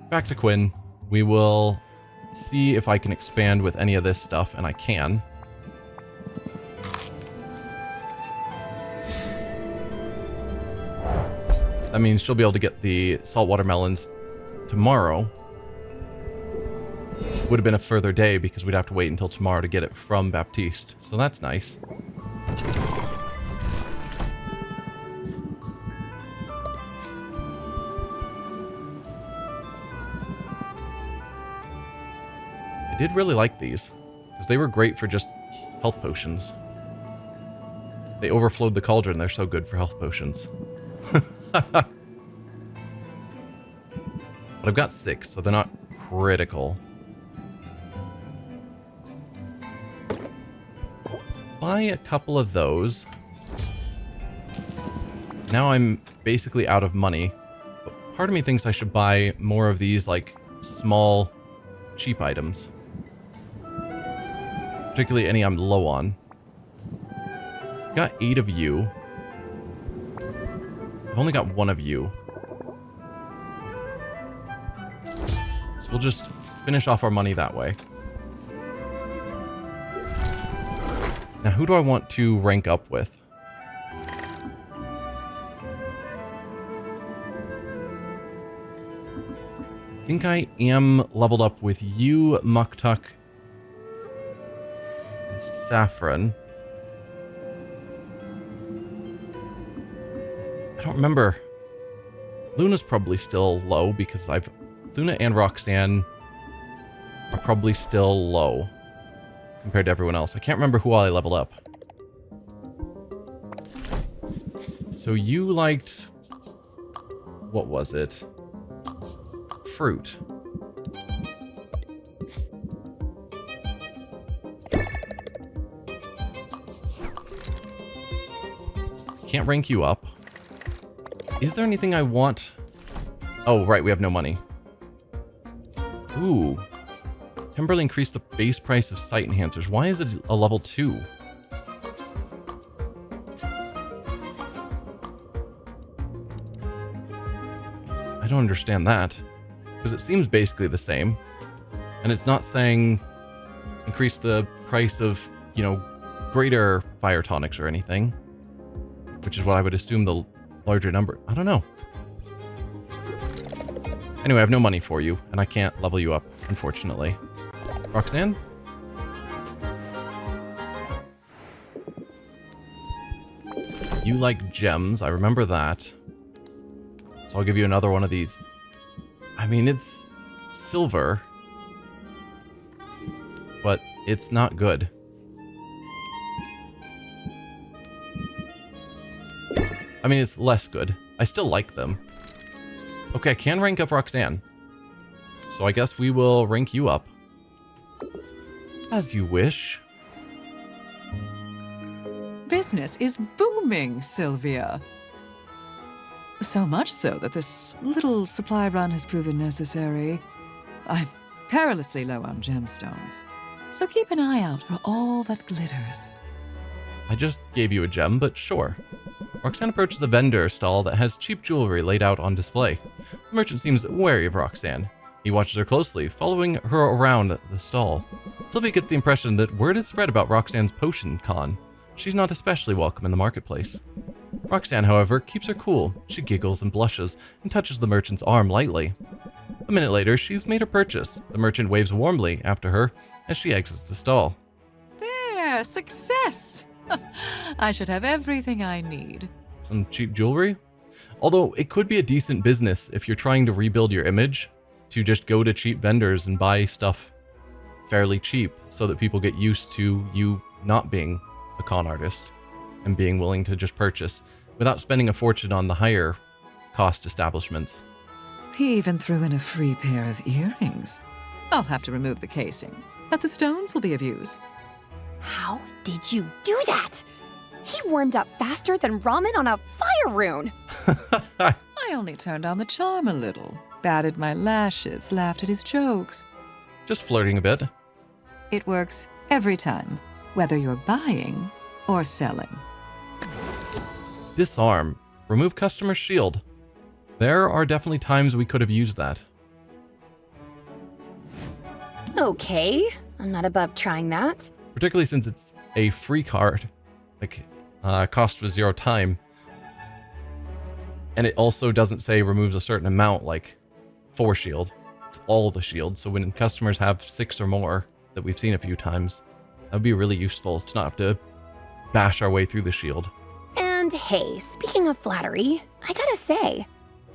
Back to Quinn. We will see if I can expand with any of this stuff, and I can. That means she'll be able to get the saltwater melons tomorrow. Would have been a further day because we'd have to wait until tomorrow to get it from Baptiste. So that's nice. I did really like these because they were great for just health potions. They overflowed the cauldron. They're so good for health potions. But I've got 6, so they're not critical. Buy a couple of those. Now I'm basically out of money. But part of me thinks I should buy more of these, like, small, cheap items. Particularly any I'm low on. Got 8 of you. I've only got 1 of you. So we'll just finish off our money that way. Now, who do I want to rank up with? I think I am leveled up with you, Muktuk, and Saffron. I don't remember. Luna's probably still low because Luna and Roxanne are probably still low compared to everyone else. I can't remember who all I leveled up. So you liked... what was it? Fruit. Can't rank you up. Is there anything I want? Oh, right, we have no money. Ooh. Temporarily increase the base price of sight enhancers. Why is it a level 2? I don't understand that. Because it seems basically the same. And it's not saying increase the price of, you know, greater fire tonics or anything. Which is what I would assume the larger number. I don't know. Anyway, I have no money for you, and I can't level you up, unfortunately. Roxanne? You like gems, I remember that. So I'll give you another one of these. I mean, it's silver, but it's not good. I mean, it's less good. I still like them. Okay, I can rank up Roxanne. So I guess we will rank you up. As you wish. Business is booming, Sylvia. So much so that this little supply run has proven necessary. I'm perilously low on gemstones. So keep an eye out for all that glitters. I just gave you a gem, but sure. Roxanne approaches a vendor stall that has cheap jewelry laid out on display. The merchant seems wary of Roxanne. He watches her closely, following her around the stall. Sylvia gets the impression that word is spread about Roxanne's potion con. She's not especially welcome in the marketplace. Roxanne, however, keeps her cool. She giggles and blushes and touches the merchant's arm lightly. A minute later, she's made her purchase. The merchant waves warmly after her as she exits the stall. There, success! I should have everything I need. Some cheap jewelry? Although it could be a decent business if you're trying to rebuild your image, to just go to cheap vendors and buy stuff fairly cheap so that people get used to you not being a con artist and being willing to just purchase without spending a fortune on the higher cost establishments. He even threw in a free pair of earrings. I'll have to remove the casing, but the stones will be of use. How did you do that? He warmed up faster than ramen on a fire rune. I only turned on the charm a little, batted my lashes, laughed at his jokes. Just flirting a bit. It works every time, whether you're buying or selling. Disarm. Remove customer's shield. There are definitely times we could have used that. Okay, I'm not above trying that. Particularly since it's a free card. Like, cost was 0 time. And it also doesn't say removes a certain amount, like 4 shield. It's all the shield. So when customers have 6 or more that we've seen a few times, that would be really useful to not have to bash our way through the shield. And hey, speaking of flattery, I gotta say,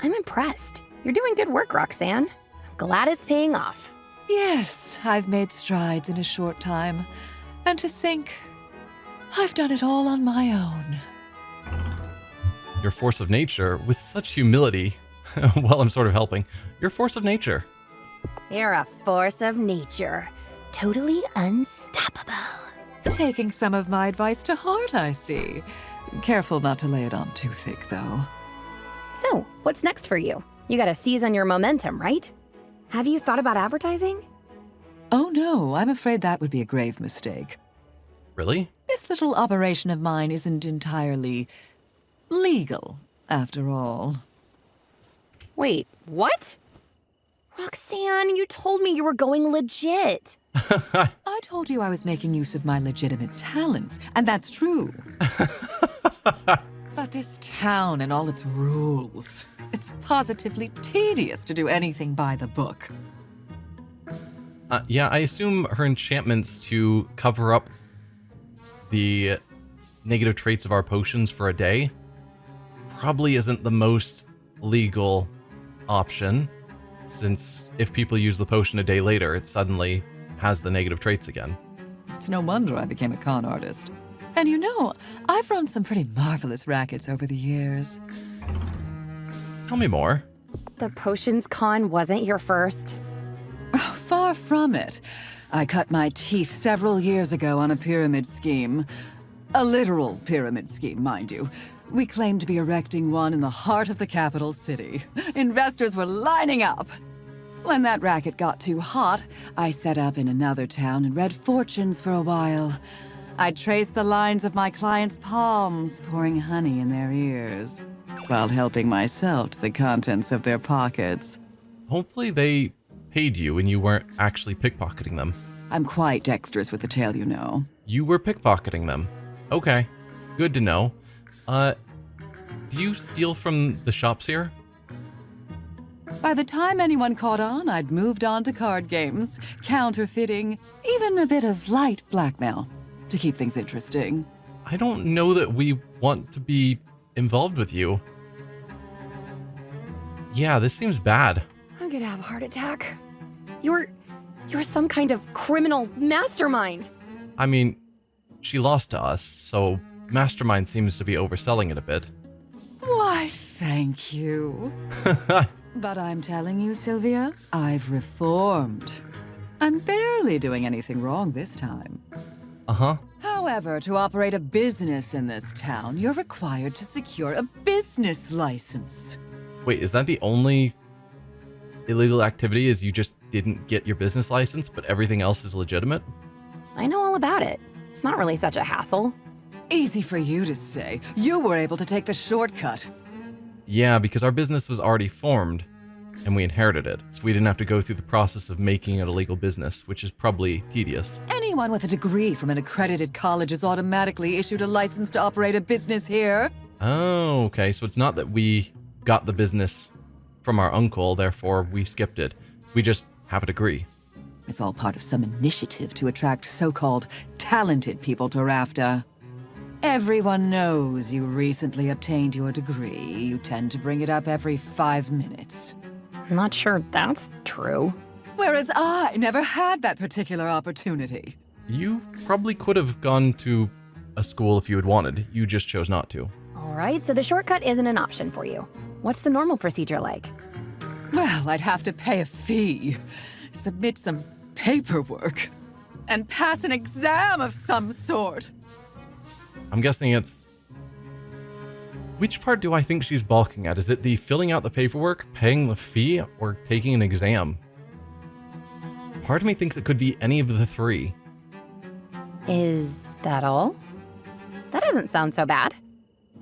I'm impressed. You're doing good work, Roxanne. I'm glad it's paying off. Yes, I've made strides in a short time. And to think, I've done it all on my own. Your force of nature, with such humility, while I'm sort of helping, your force of nature. You're a force of nature. Totally unstoppable. Taking some of my advice to heart, I see. Careful not to lay it on too thick, though. So, what's next for you? You gotta seize on your momentum, right? Have you thought about advertising? Oh no, I'm afraid that would be a grave mistake. Really? This little operation of mine isn't entirely legal, after all. Wait, what? Roxanne, you told me you were going legit. I told you I was making use of my legitimate talents, and that's true. But this town and all its rules, it's positively tedious to do anything by the book. Yeah, I assume her enchantments to cover up the negative traits of our potions for a day probably isn't the most legal option, since if people use the potion a day later, it suddenly has the negative traits again. It's no wonder I became a con artist. And you know, I've run some pretty marvelous rackets over the years. Tell me more. The potions con wasn't your first. Oh, far from it. I cut my teeth several years ago on a pyramid scheme. A literal pyramid scheme, mind you. We claimed to be erecting one in the heart of the capital city. Investors were lining up. When that racket got too hot, I set up in another town and read fortunes for a while. I traced the lines of my clients' palms, pouring honey in their ears, while helping myself to the contents of their pockets. Hopefully they paid you and you weren't actually pickpocketing them. I'm quite dexterous with the tail, you know. You were pickpocketing them. Okay, good to know. Do you steal from the shops here? By the time anyone caught on, I'd moved on to card games, counterfeiting, even a bit of light blackmail to keep things interesting. I don't know that we want to be involved with you. Yeah, this seems bad. I'm gonna have a heart attack. You're some kind of criminal mastermind. I mean, she lost to us, so Mastermind seems to be overselling it a bit. Why, thank you. But I'm telling you, Sylvia, I've reformed. I'm barely doing anything wrong this time. Uh-huh. However, to operate a business in this town, you're required to secure a business license. Wait, is that the only illegal activity is you just didn't get your business license, but everything else is legitimate? I know all about it. It's not really such a hassle. Easy for you to say. You were able to take the shortcut. Yeah, because our business was already formed, and we inherited it, so we didn't have to go through the process of making it a legal business, which is probably tedious. Anyone with a degree from an accredited college is automatically issued a license to operate a business here. Oh, okay, so it's not that we got the business from our uncle, therefore we skipped it. We just have a degree. It's all part of some initiative to attract so-called talented people to Rafta. Everyone knows you recently obtained your degree. You tend to bring it up every 5 minutes. I'm not sure that's true. Whereas I never had that particular opportunity. You probably could have gone to a school if you had wanted. You just chose not to. All right, so the shortcut isn't an option for you. What's the normal procedure like? Well, I'd have to pay a fee, submit some paperwork, and pass an exam of some sort. I'm guessing it's... Which part do I think she's balking at? Is it the filling out the paperwork, paying the fee, or taking an exam? Part of me thinks it could be any of the three. Is that all? That doesn't sound so bad.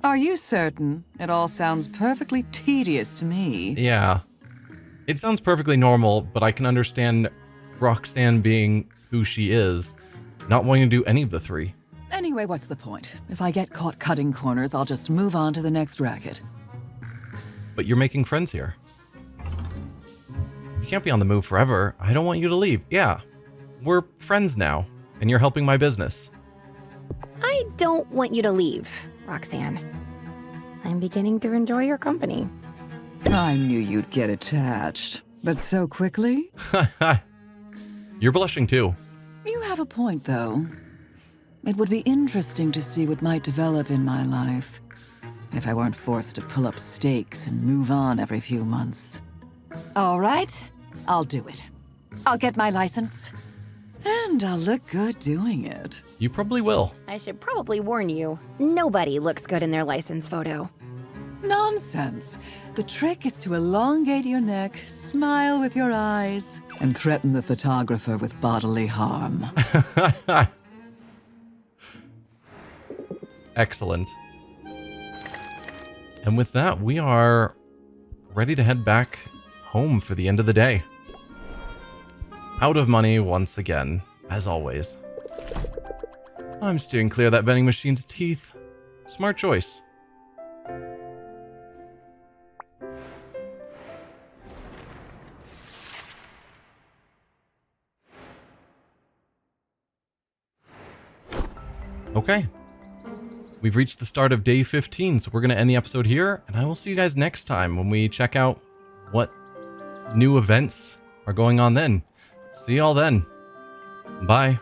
Are you certain? It all sounds perfectly tedious to me. Yeah. It sounds perfectly normal, but I can understand Roxanne being who she is, not wanting to do any of the three. Anyway, what's the point? If I get caught cutting corners, I'll just move on to the next racket. But you're making friends here. You can't be on the move forever. I don't want you to leave. Yeah. We're friends now, and you're helping my business. I don't want you to leave, Roxanne. I'm beginning to enjoy your company. I knew you'd get attached. But so quickly? You're blushing too. You have a point, though. It would be interesting to see what might develop in my life if I weren't forced to pull up stakes and move on every few months. All right, I'll do it. I'll get my license, and I'll look good doing it. You probably will. I should probably warn you, nobody looks good in their license photo. Nonsense. The trick is to elongate your neck, smile with your eyes, and threaten the photographer with bodily harm. Excellent. And with that, we are ready to head back home for the end of the day. Out of money once again, as always. I'm steering clear of that vending machine's teeth. Smart choice. Okay. We've reached the start of day 15, so we're going to end the episode here, and I will see you guys next time when we check out what new events are going on then. See y'all then. Bye.